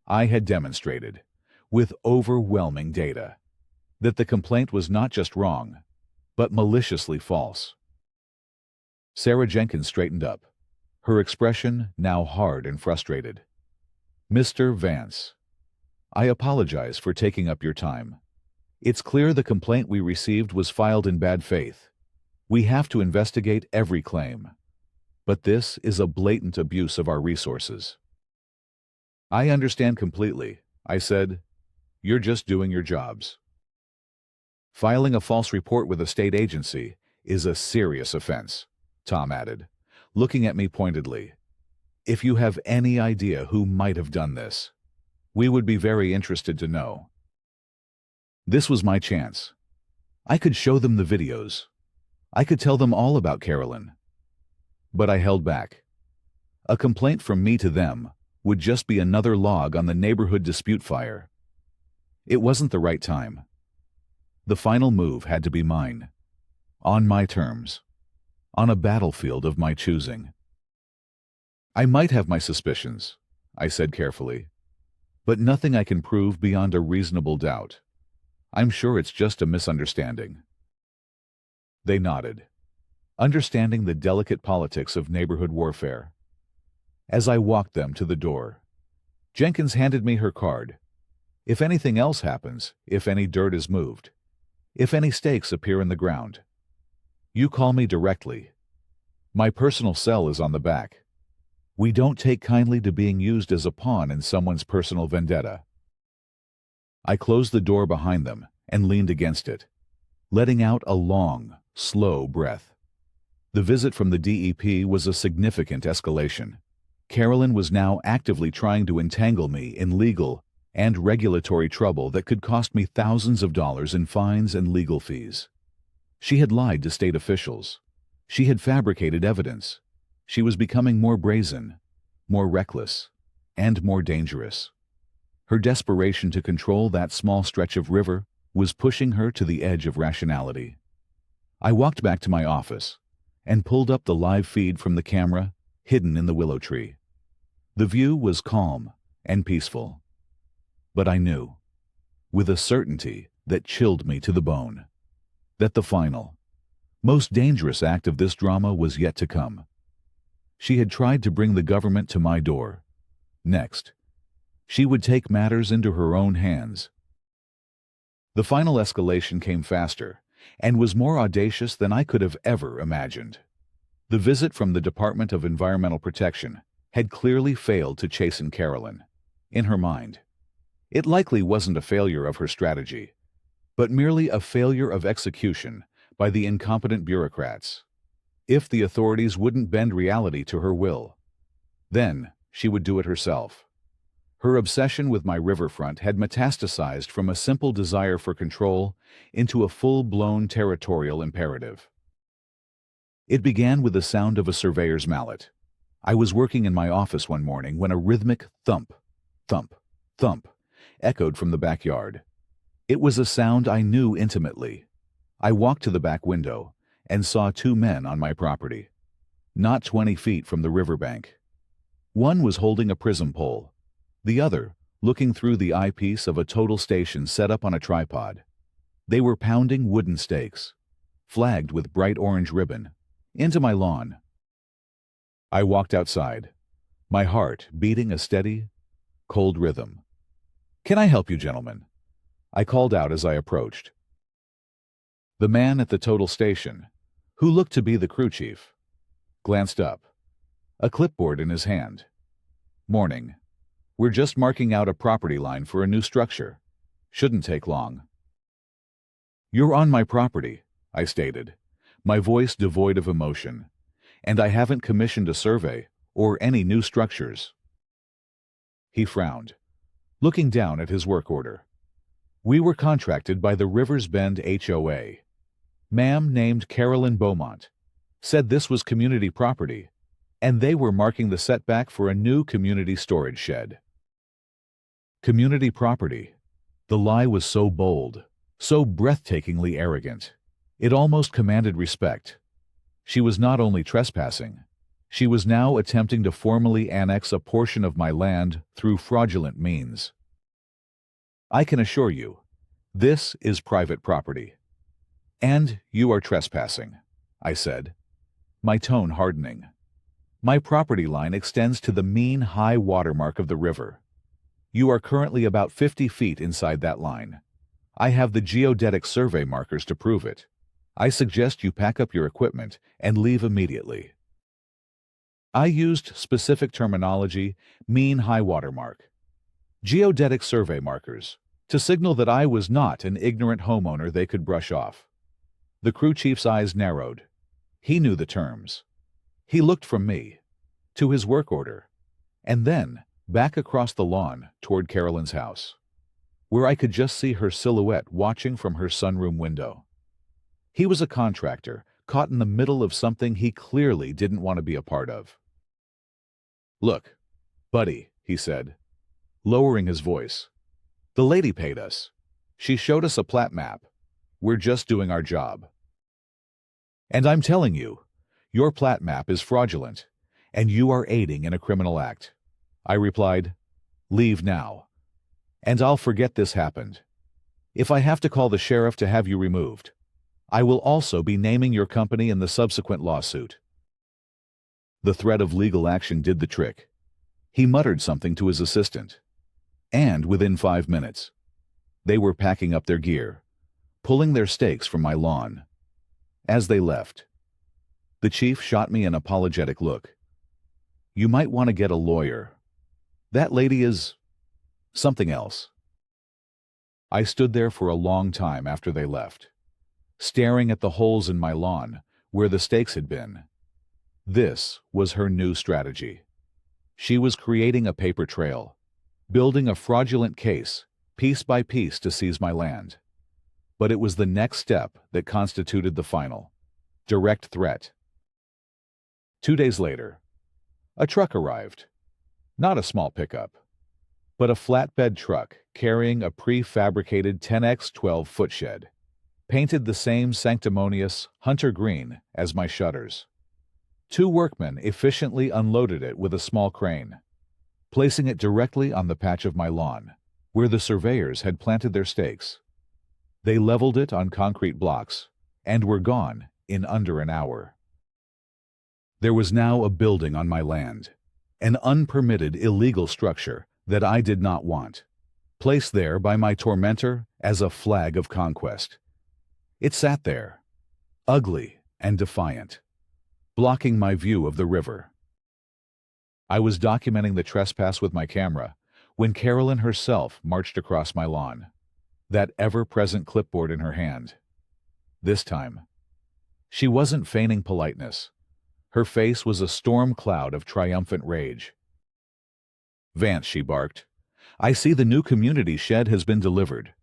I had demonstrated, with overwhelming data, that the complaint was not just wrong, but maliciously false. Sarah Jenkins straightened up, her expression now hard and frustrated. "Mr. Vance, I apologize for taking up your time. It's clear the complaint we received was filed in bad faith. We have to investigate every claim. But this is a blatant abuse of our resources." "I understand completely," I said. "You're just doing your jobs." "Filing a false report with a state agency is a serious offense," Tom added, looking at me pointedly. "If you have any idea who might have done this, we would be very interested to know." This was my chance. I could show them the videos. I could tell them all about Carolyn. But I held back. A complaint from me to them would just be another log on the neighborhood dispute fire. It wasn't the right time. The final move had to be mine. On my terms. On a battlefield of my choosing. "I might have my suspicions," I said carefully, "but nothing I can prove beyond a reasonable doubt. I'm sure it's just a misunderstanding." They nodded, understanding the delicate politics of neighborhood warfare. As I walked them to the door, Jenkins handed me her card. "If anything else happens, if any dirt is moved, if any stakes appear in the ground, you call me directly. My personal cell is on the back. We don't take kindly to being used as a pawn in someone's personal vendetta." I closed the door behind them and leaned against it, letting out a long, slow breath. The visit from the DEP was a significant escalation. Carolyn was now actively trying to entangle me in legal and regulatory trouble that could cost me thousands of dollars in fines and legal fees. She had lied to state officials. She had fabricated evidence. She was becoming more brazen, more reckless, and more dangerous. Her desperation to control that small stretch of river was pushing her to the edge of rationality. I walked back to my office and pulled up the live feed from the camera hidden in the willow tree. The view was calm and peaceful. But I knew, with a certainty that chilled me to the bone, that the final, most dangerous act of this drama was yet to come. She had tried to bring the government to my door. Next, she would take matters into her own hands. The final escalation came faster and was more audacious than I could have ever imagined. The visit from the Department of Environmental Protection had clearly failed to chasten Carolyn. In her mind, it likely wasn't a failure of her strategy, but merely a failure of execution by the incompetent bureaucrats. If the authorities wouldn't bend reality to her will, then she would do it herself. Her obsession with my riverfront had metastasized from a simple desire for control into a full-blown territorial imperative. It began with the sound of a surveyor's mallet. I was working in my office one morning when a rhythmic thump, thump, thump echoed from the backyard. It was a sound I knew intimately. I walked to the back window and saw two men on my property, not 20 feet from the riverbank. One was holding a prism pole, the other looking through the eyepiece of a total station set up on a tripod. They were pounding wooden stakes, flagged with bright orange ribbon, into my lawn. I walked outside, my heart beating a steady, cold rhythm. "Can I help you, gentlemen?" I called out as I approached. The man at the total station, who looked to be the crew chief, glanced up, a clipboard in his hand. "Morning. We're just marking out a property line for a new structure. Shouldn't take long." "You're on my property," I stated, my voice devoid of emotion, "and I haven't commissioned a survey or any new structures." He frowned, looking down at his work order. "We were contracted by the Rivers Bend HOA. Ma'am named Carolyn Beaumont said this was community property, and they were marking the setback for a new community storage shed." Community property. The lie was so bold, so breathtakingly arrogant. It almost commanded respect. She was not only trespassing, she was now attempting to formally annex a portion of my land through fraudulent means. "I can assure you, this is private property. And you are trespassing," I said, my tone hardening. "My property line extends to the mean high water mark of the river. You are currently about 50 feet inside that line. I have the geodetic survey markers to prove it. I suggest you pack up your equipment and leave immediately." I used specific terminology, mean high water mark, geodetic survey markers, to signal that I was not an ignorant homeowner they could brush off. The crew chief's eyes narrowed. He knew the terms. He looked from me to his work order, and then back across the lawn toward Carolyn's house, where I could just see her silhouette watching from her sunroom window. He was a contractor caught in the middle of something he clearly didn't want to be a part of. "Look, buddy," he said, lowering his voice. "The lady paid us. She showed us a plat map. We're just doing our job. And I'm telling you, your plat map is fraudulent, and you are aiding in a criminal act." I replied, "Leave now, and I'll forget this happened. If I have to call the sheriff to have you removed, I will also be naming your company in the subsequent lawsuit." The threat of legal action did the trick. He muttered something to his assistant, and within 5 minutes, they were packing up their gear, pulling their stakes from my lawn. As they left, the chief shot me an apologetic look. "You might want to get a lawyer. That lady is something else." I stood there for a long time after they left, staring at the holes in my lawn where the stakes had been. This was her new strategy. She was creating a paper trail, building a fraudulent case, piece by piece, to seize my land. But it was the next step that constituted the final, direct threat. 2 days later, a truck arrived. Not a small pickup, but a flatbed truck carrying a prefabricated 10x12 footshed, painted the same sanctimonious hunter green as my shutters. 2 workmen efficiently unloaded it with a small crane, placing it directly on the patch of my lawn, where the surveyors had planted their stakes. They leveled it on concrete blocks and were gone in under an hour. There was now a building on my land, an unpermitted illegal structure that I did not want, placed there by my tormentor as a flag of conquest. It sat there, ugly and defiant, blocking my view of the river. I was documenting the trespass with my camera when Carolyn herself marched across my lawn, that ever-present clipboard in her hand. This time, she wasn't feigning politeness. Her face was a storm cloud of triumphant rage. "Vance," she barked, "I see the new community shed has been delivered."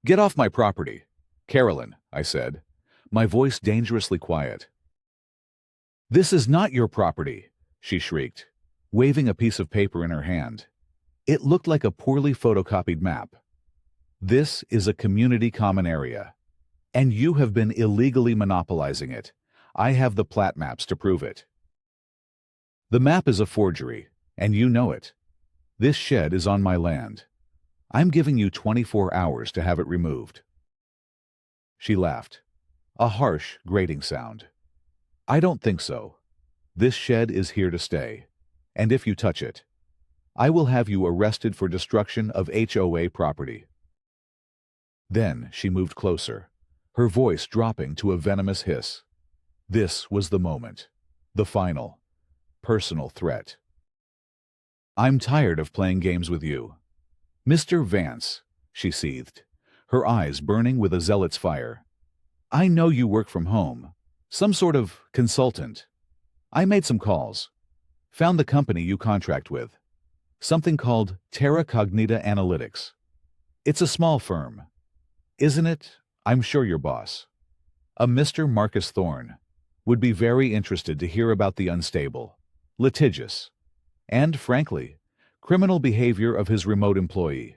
"Get off my property." "Carolyn," I said, my voice dangerously quiet. "This is not your property," she shrieked, waving a piece of paper in her hand. It looked like a poorly photocopied map. "This is a community common area, and you have been illegally monopolizing it. I have the plat maps to prove it." "The map is a forgery, and you know it. This shed is on my land. I'm giving you 24 hours to have it removed." She laughed, a harsh, grating sound. "I don't think so. This shed is here to stay, and if you touch it, I will have you arrested for destruction of HOA property." Then she moved closer, her voice dropping to a venomous hiss. This was the moment, the final, personal threat. "I'm tired of playing games with you. Mr. Vance," she seethed, her eyes burning with a zealot's fire. "I know you work from home, some sort of consultant. I made some calls, found the company you contract with, something called Terra Cognita Analytics. It's a small firm. Isn't it? I'm sure your boss, a Mr. Marcus Thorne, would be very interested to hear about the unstable, litigious, and, frankly, criminal behavior of his remote employee.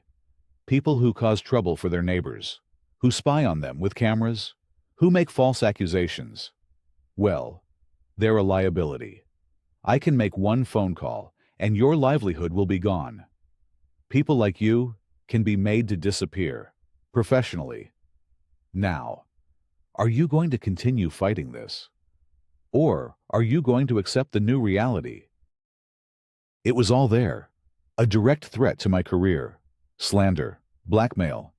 People who cause trouble for their neighbors, who spy on them with cameras, who make false accusations. Well, they're a liability. I can make one phone call, and your livelihood will be gone. People like you can be made to disappear, professionally. Now, are you going to continue fighting this? Or are you going to accept the new reality?" It was all there, a direct threat to my career, slander, blackmail,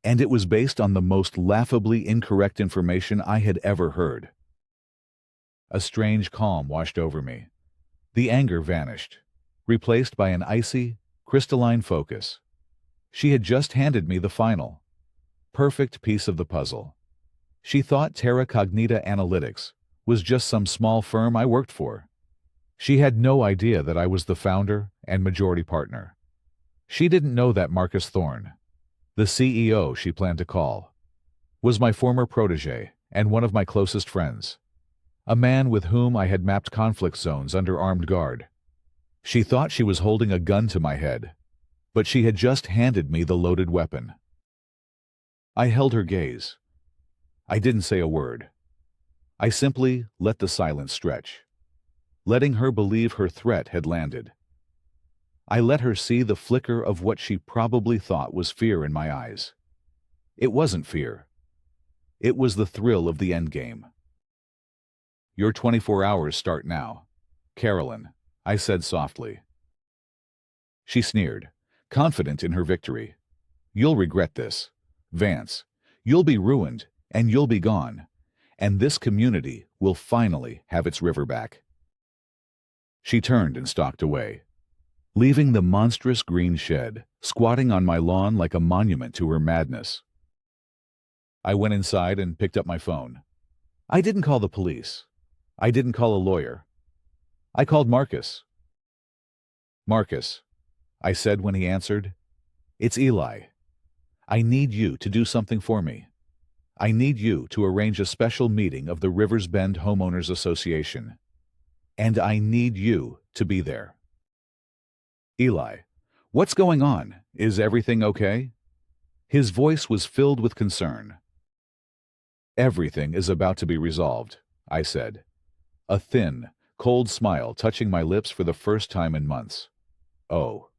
and it was based on the most laughably incorrect information I had ever heard. A strange calm washed over me. The anger vanished, replaced by an icy, crystalline focus. She had just handed me the final, perfect piece of the puzzle. She thought Terra Cognita Analytics was just some small firm I worked for. She had no idea that I was the founder and majority partner. She didn't know that Marcus Thorne, the CEO she planned to call, was my former protege and one of my closest friends, a man with whom I had mapped conflict zones under armed guard. She thought she was holding a gun to my head, but she had just handed me the loaded weapon. I held her gaze. I didn't say a word. I simply let the silence stretch, letting her believe her threat had landed. I let her see the flicker of what she probably thought was fear in my eyes. It wasn't fear. It was the thrill of the endgame. "Your 24 hours start now, Carolyn," I said softly. She sneered, confident in her victory. "You'll regret this, Vance. You'll be ruined, and you'll be gone. And this community will finally have its river back." She turned and stalked away, leaving the monstrous green shed squatting on my lawn like a monument to her madness. I went inside and picked up my phone. I didn't call the police. I didn't call a lawyer. I called Marcus. "Marcus," I said when he answered, "it's Eli. I need you to do something for me. I need you to arrange a special meeting of the Rivers Bend Homeowners Association. And I need you to be there." "Eli, what's going on? Is everything okay?" His voice was filled with concern. "Everything is about to be resolved," I said, a thin, cold smile touching my lips for the first time in months. "Oh.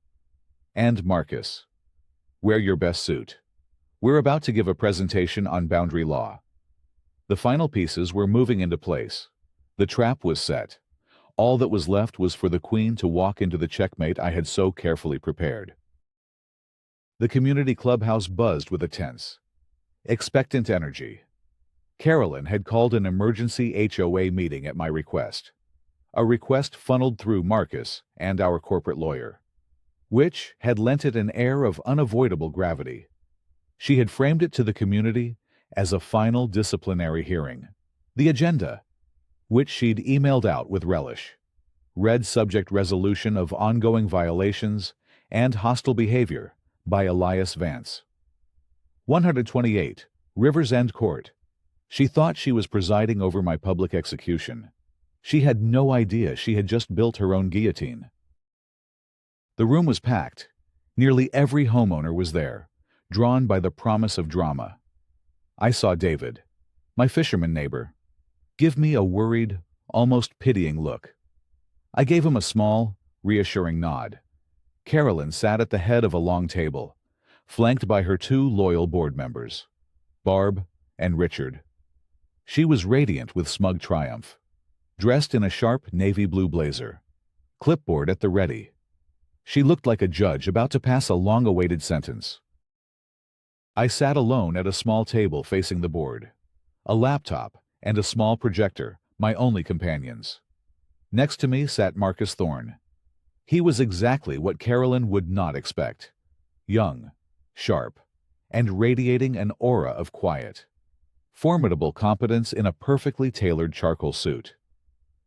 And Marcus, wear your best suit. We're about to give a presentation on boundary law." The final pieces were moving into place. The trap was set. All that was left was for the Queen to walk into the checkmate I had so carefully prepared. The community clubhouse buzzed with a tense, expectant energy. Carolyn had called an emergency HOA meeting at my request. a request funneled through Marcus and our corporate lawyer, which had lent it an air of unavoidable gravity. She had framed it to the community as a final disciplinary hearing. The agenda, which she'd emailed out with relish, read subject resolution of ongoing violations and hostile behavior by Elias Vance. 128, Rivers End Court. She thought she was presiding over my public execution. She had no idea she had just built her own guillotine. The room was packed. Nearly every homeowner was there, drawn by the promise of drama. I saw David, my fisherman neighbor, give me a worried, almost pitying look. I gave him a small, reassuring nod. Carolyn sat at the head of a long table, flanked by her two loyal board members, Barb and Richard. She was radiant with smug triumph, dressed in a sharp navy blue blazer, clipboard at the ready. She looked like a judge about to pass a long-awaited sentence. I sat alone at a small table facing the board, a laptop and a small projector, my only companions. Next to me sat Marcus Thorne. He was exactly what Carolyn would not expect. Young, sharp, and radiating an aura of quiet. Formidable competence in a perfectly tailored charcoal suit.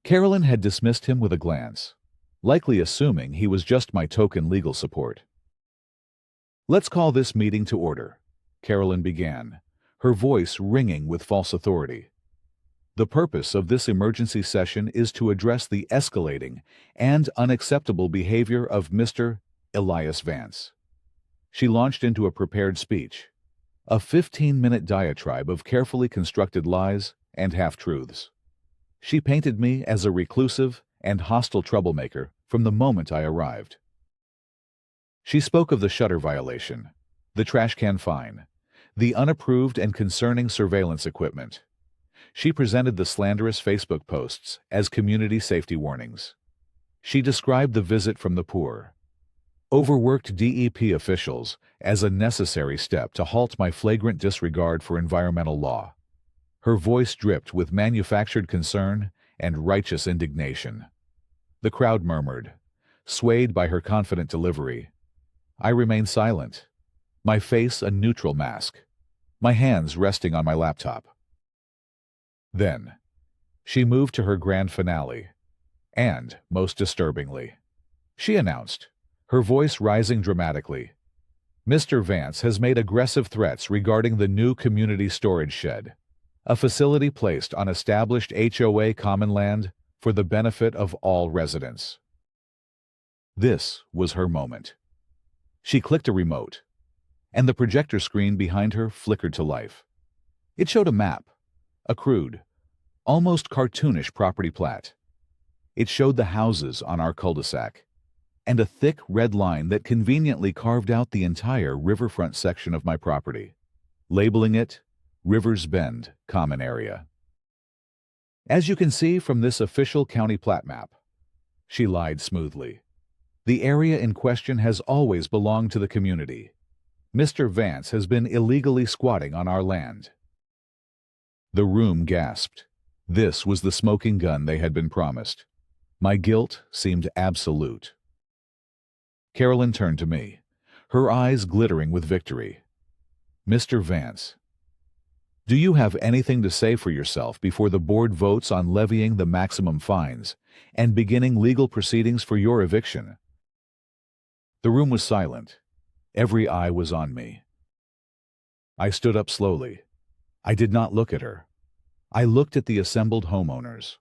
Carolyn had dismissed him with a glance, likely assuming he was just my token legal support. "Let's call this meeting to order," Carolyn began, her voice ringing with false authority. "The purpose of this emergency session is to address the escalating and unacceptable behavior of Mr. Elias Vance." She launched into a prepared speech, a 15-minute diatribe of carefully constructed lies and half-truths. She painted me as a reclusive and hostile troublemaker from the moment I arrived. She spoke of the shutter violation, the trash can fine, the unapproved and concerning surveillance equipment. She presented the slanderous Facebook posts as community safety warnings. She described the visit from the poor, overworked DEP officials as a necessary step to halt my flagrant disregard for environmental law. Her voice dripped with manufactured concern and righteous indignation. The crowd murmured, swayed by her confident delivery. I remained silent, my face a neutral mask, my hands resting on my laptop. Then, she moved to her grand finale, and, most disturbingly, she announced, her voice rising dramatically, "Mr. Vance has made aggressive threats regarding the new community storage shed, a facility placed on established HOA common land for the benefit of all residents." This was her moment. She clicked a remote, and the projector screen behind her flickered to life. It showed a map, a crude, almost cartoonish property plat. It showed the houses on our cul-de-sac, and a thick red line that conveniently carved out the entire riverfront section of my property, labeling it Rivers Bend Common Area. "As you can see from this official county plat map," she lied smoothly, "the area in question has always belonged to the community. Mr. Vance has been illegally squatting on our land." The room gasped. This was the smoking gun they had been promised. My guilt seemed absolute. Carolyn turned to me, her eyes glittering with victory. "Mr. Vance, do you have anything to say for yourself before the board votes on levying the maximum fines and beginning legal proceedings for your eviction?" The room was silent. Every eye was on me. I stood up slowly. I did not look at her. I looked at the assembled homeowners.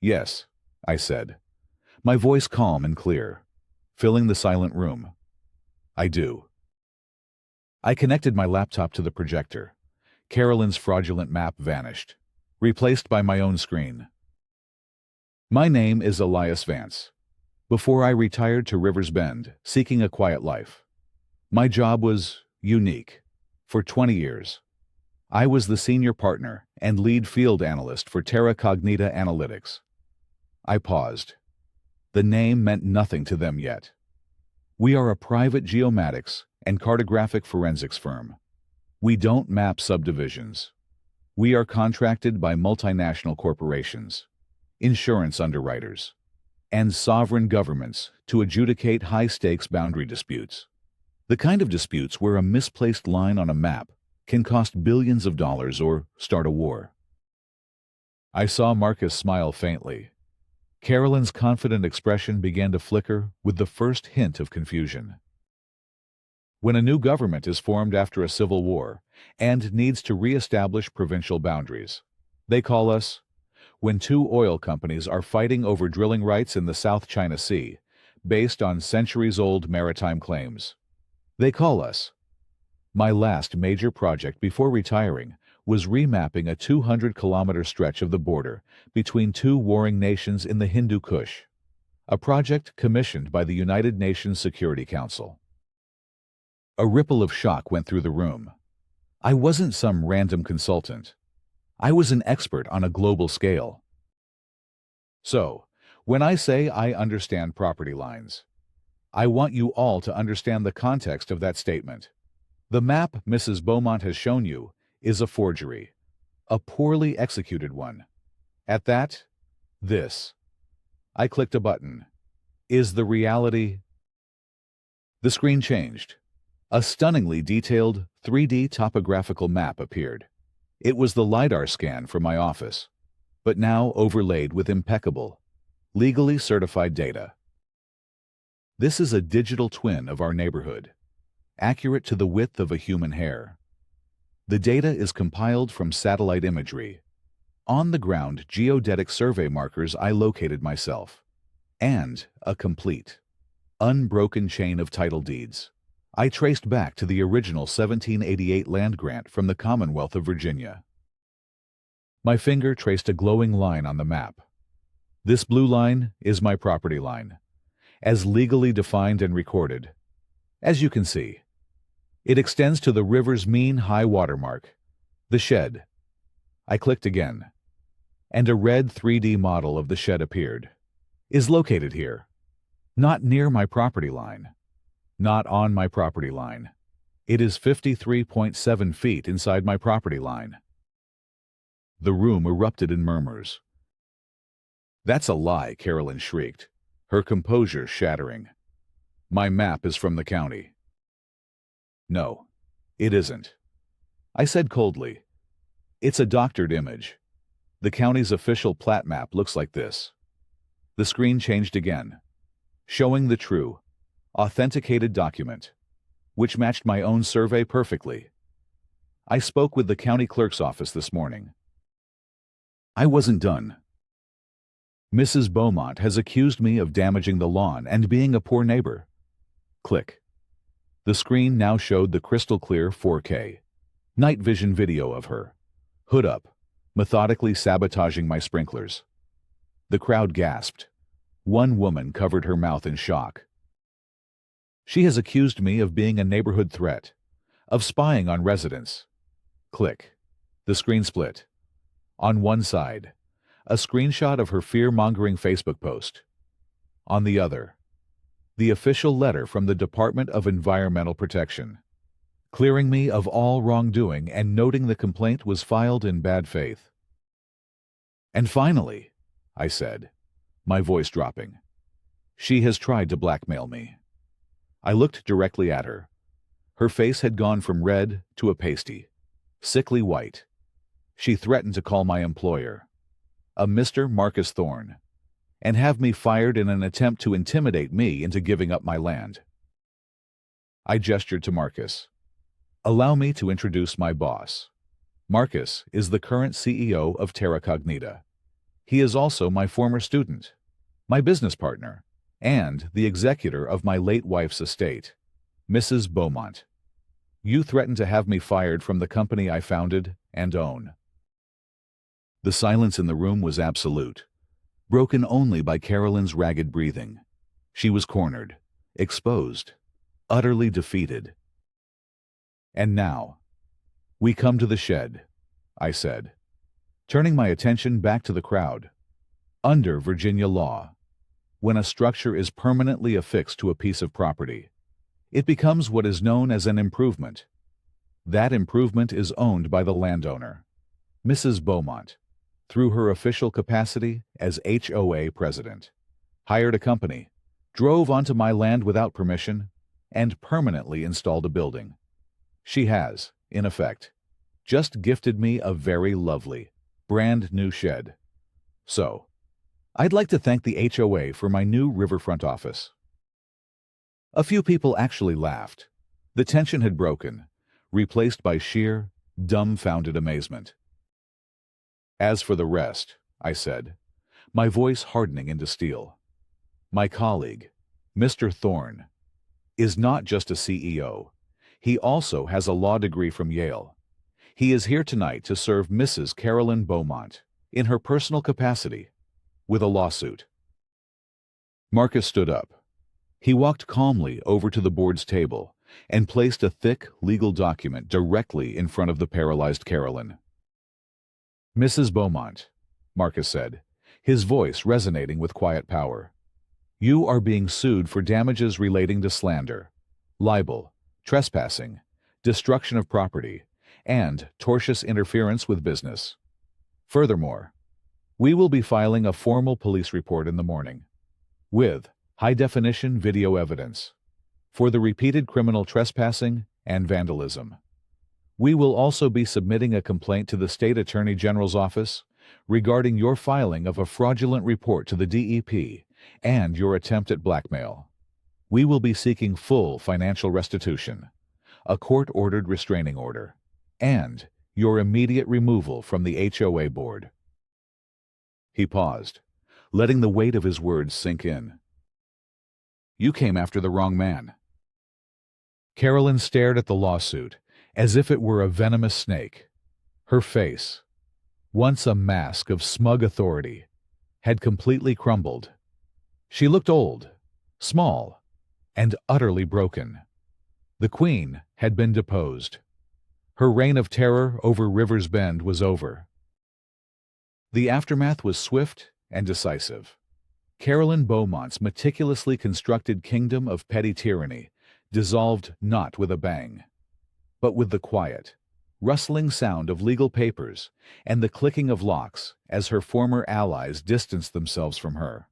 "Yes," I said, my voice calm and clear, filling the silent room. "I do." I connected my laptop to the projector. Carolyn's fraudulent map vanished, replaced by my own screen. "My name is Elias Vance. Before I retired to Rivers Bend, seeking a quiet life. My job was unique. For 20 years, I was the senior partner and lead field analyst for Terra Cognita Analytics." I paused. The name meant nothing to them yet. "We are a private geomatics and cartographic forensics firm. We don't map subdivisions. We are contracted by multinational corporations. insurance underwriters, and sovereign governments to adjudicate high-stakes boundary disputes. The kind of disputes where a misplaced line on a map can cost billions of dollars or start a war. I saw Marcus smile faintly. Carolyn's confident expression began to flicker with the first hint of confusion. When a new government is formed after a civil war and needs to re-establish provincial boundaries, they call us. When two oil companies are fighting over drilling rights in the South China Sea, based on centuries-old maritime claims, they call us. My last major project before retiring was remapping a 200-kilometer stretch of the border between two warring nations in the Hindu Kush, a project commissioned by the United Nations Security Council. A ripple of shock went through the room. I wasn't some random consultant. I was an expert on a global scale. So, when I say I understand property lines, I want you all to understand the context of that statement. The map Mrs. Beaumont has shown you is a forgery, a poorly executed one. At that, this. I clicked a button. Is the reality? The screen changed. A stunningly detailed 3D topographical map appeared. It was the LiDAR scan from my office, but now overlaid with impeccable, legally certified data. This is a digital twin of our neighborhood, accurate to the width of a human hair. The data is compiled from satellite imagery, on-the-ground geodetic survey markers I located myself, and a complete, unbroken chain of title deeds I traced back to the original 1788 land grant from the Commonwealth of Virginia. My finger traced a glowing line on the map. This blue line is my property line, as legally defined and recorded. As you can see, it extends to the river's mean high water mark, the shed. I clicked again, and a red 3D model of the shed appeared. Is located here, not near my property line, not on my property line. It is 53.7 feet inside my property line. The room erupted in murmurs. That's a lie, Carolyn shrieked, her composure shattering. My map is from the county. No, it isn't. I said coldly. It's a doctored image. The county's official plat map looks like this. The screen changed again, showing the true, authenticated document, which matched my own survey perfectly. I spoke with the county clerk's office this morning. I wasn't done. Mrs. Beaumont has accused me of damaging the lawn and being a poor neighbor. Click. The screen now showed the crystal-clear 4K, night vision video of her, hood up, methodically sabotaging my sprinklers. The crowd gasped. One woman covered her mouth in shock. She has accused me of being a neighborhood threat, of spying on residents. Click. The screen split. On one side, a screenshot of her fear-mongering Facebook post. On the other, the official letter from the Department of Environmental Protection, clearing me of all wrongdoing and noting the complaint was filed in bad faith. And finally, I said, my voice dropping, she has tried to blackmail me. I looked directly at her. Her face had gone from red to a pasty, sickly white. She threatened to call my employer, a Mr. Marcus Thorne, and have me fired in an attempt to intimidate me into giving up my land. I gestured to Marcus. Allow me to introduce my boss. Marcus is the current CEO of Terra Cognita. He is also my former student, my business partner, and the executor of my late wife's estate, Mrs. Beaumont. You threatened to have me fired from the company I founded and own. The silence in the room was absolute, broken only by Carolyn's ragged breathing. She was cornered, exposed, utterly defeated. And now, we come to the shed, I said, turning my attention back to the crowd. Under Virginia law, when a structure is permanently affixed to a piece of property, it becomes what is known as an improvement. That improvement is owned by the landowner, Mrs. Beaumont. through her official capacity as HOA president, hired a company, drove onto my land without permission, and permanently installed a building. She has, in effect, just gifted me a very lovely, brand new shed. So, I'd like to thank the HOA for my new Riverfront office. A few people actually laughed. The tension had broken, replaced by sheer, dumbfounded amazement. As for the rest, I said, my voice hardening into steel, my colleague, Mr. Thorne, is not just a CEO. He also has a law degree from Yale. He is here tonight to serve Mrs. Carolyn Beaumont, in her personal capacity, with a lawsuit. Marcus stood up. He walked calmly over to the board's table and placed a thick legal document directly in front of the paralyzed Carolyn. Mrs. Beaumont, Marcus said, his voice resonating with quiet power, you are being sued for damages relating to slander, libel, trespassing, destruction of property, and tortious interference with business. Furthermore, we will be filing a formal police report in the morning, with high-definition video evidence, for the repeated criminal trespassing and vandalism. We will also be submitting a complaint to the State Attorney General's office regarding your filing of a fraudulent report to the DEP and your attempt at blackmail. We will be seeking full financial restitution, a court-ordered restraining order, and your immediate removal from the HOA board. He paused, letting the weight of his words sink in. You came after the wrong man. Carolyn stared at the lawsuit as if it were a venomous snake. Her face, once a mask of smug authority, had completely crumbled. She looked old, small, and utterly broken. The Queen had been deposed. Her reign of terror over River's Bend was over. The aftermath was swift and decisive. Carolyn Beaumont's meticulously constructed kingdom of petty tyranny dissolved not with a bang, but with the quiet, rustling sound of legal papers and the clicking of locks as her former allies distanced themselves from her.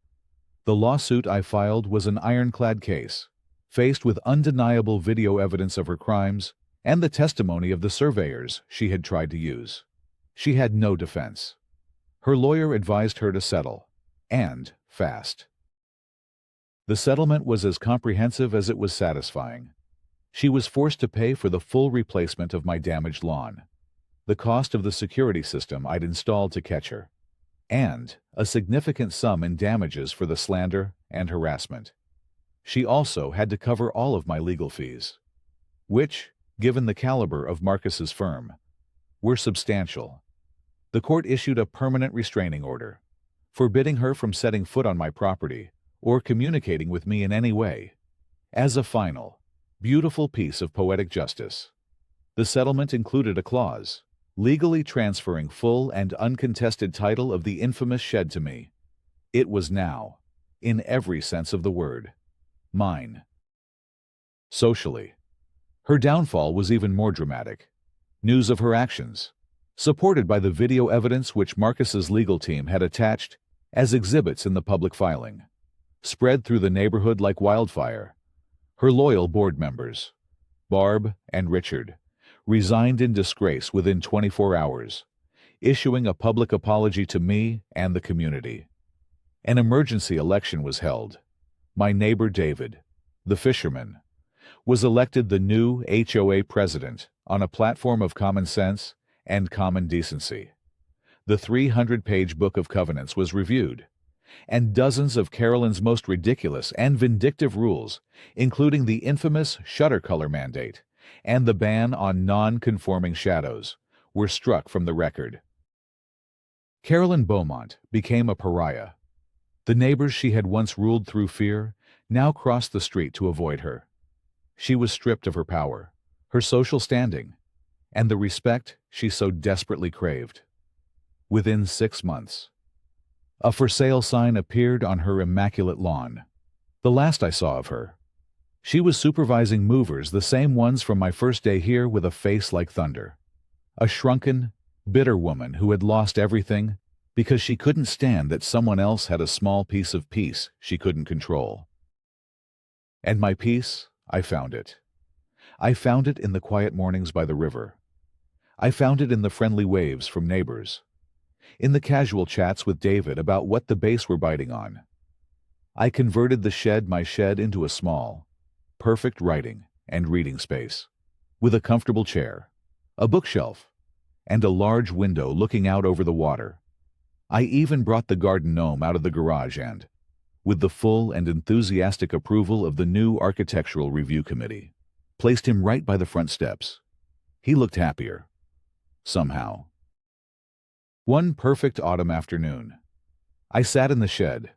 The lawsuit I filed was an ironclad case, faced with undeniable video evidence of her crimes and the testimony of the surveyors she had tried to use. She had no defense. Her lawyer advised her to settle, and fast. The settlement was as comprehensive as it was satisfying. She was forced to pay for the full replacement of my damaged lawn, the cost of the security system I'd installed to catch her, and a significant sum in damages for the slander and harassment. She also had to cover all of my legal fees, which, given the caliber of Marcus's firm, were substantial. The court issued a permanent restraining order, forbidding her from setting foot on my property or communicating with me in any way. As a final, beautiful piece of poetic justice, the settlement included a clause legally transferring full and uncontested title of the infamous shed to me. It was now, in every sense of the word, mine. Socially, her downfall was even more dramatic. News of her actions, supported by the video evidence which Marcus's legal team had attached as exhibits in the public filing, spread through the neighborhood like wildfire. Her loyal board members, Barb and Richard, resigned in disgrace within 24 hours, issuing a public apology to me and the community. An emergency election was held. My neighbor David, the fisherman, was elected the new HOA president on a platform of common sense and common decency. The 300-page Book of Covenants was reviewed, and dozens of Carolyn's most ridiculous and vindictive rules, including the infamous shutter color mandate and the ban on non-conforming shadows, were struck from the record. Carolyn Beaumont became a pariah. The neighbors she had once ruled through fear now crossed the street to avoid her. She was stripped of her power, her social standing, and the respect she so desperately craved. Within 6 months, a for sale sign appeared on her immaculate lawn. The last I saw of her, she was supervising movers, the same ones from my first day here, with a face like thunder. A shrunken, bitter woman who had lost everything because she couldn't stand that someone else had a small piece of peace she couldn't control. And my peace, I found it. I found it in the quiet mornings by the river. I found it in the friendly waves from neighbors, in the casual chats with David about what the base were biting on. I converted my shed into a small, perfect writing and reading space, with a comfortable chair, a bookshelf, and a large window looking out over the water. I even brought the garden gnome out of the garage and, with the full and enthusiastic approval of the new architectural review committee, placed him right by the front steps. He looked happier. Somehow. One perfect autumn afternoon, I sat in the shed,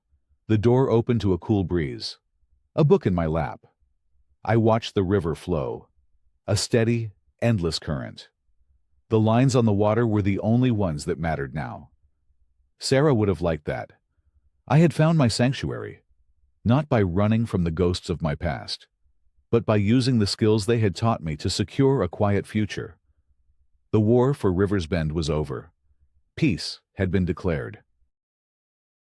the door open to a cool breeze, a book in my lap. I watched the river flow, a steady, endless current. The lines on the water were the only ones that mattered now. Sarah would have liked that. I had found my sanctuary, not by running from the ghosts of my past, but by using the skills they had taught me to secure a quiet future. The war for River's Bend was over. Peace had been declared.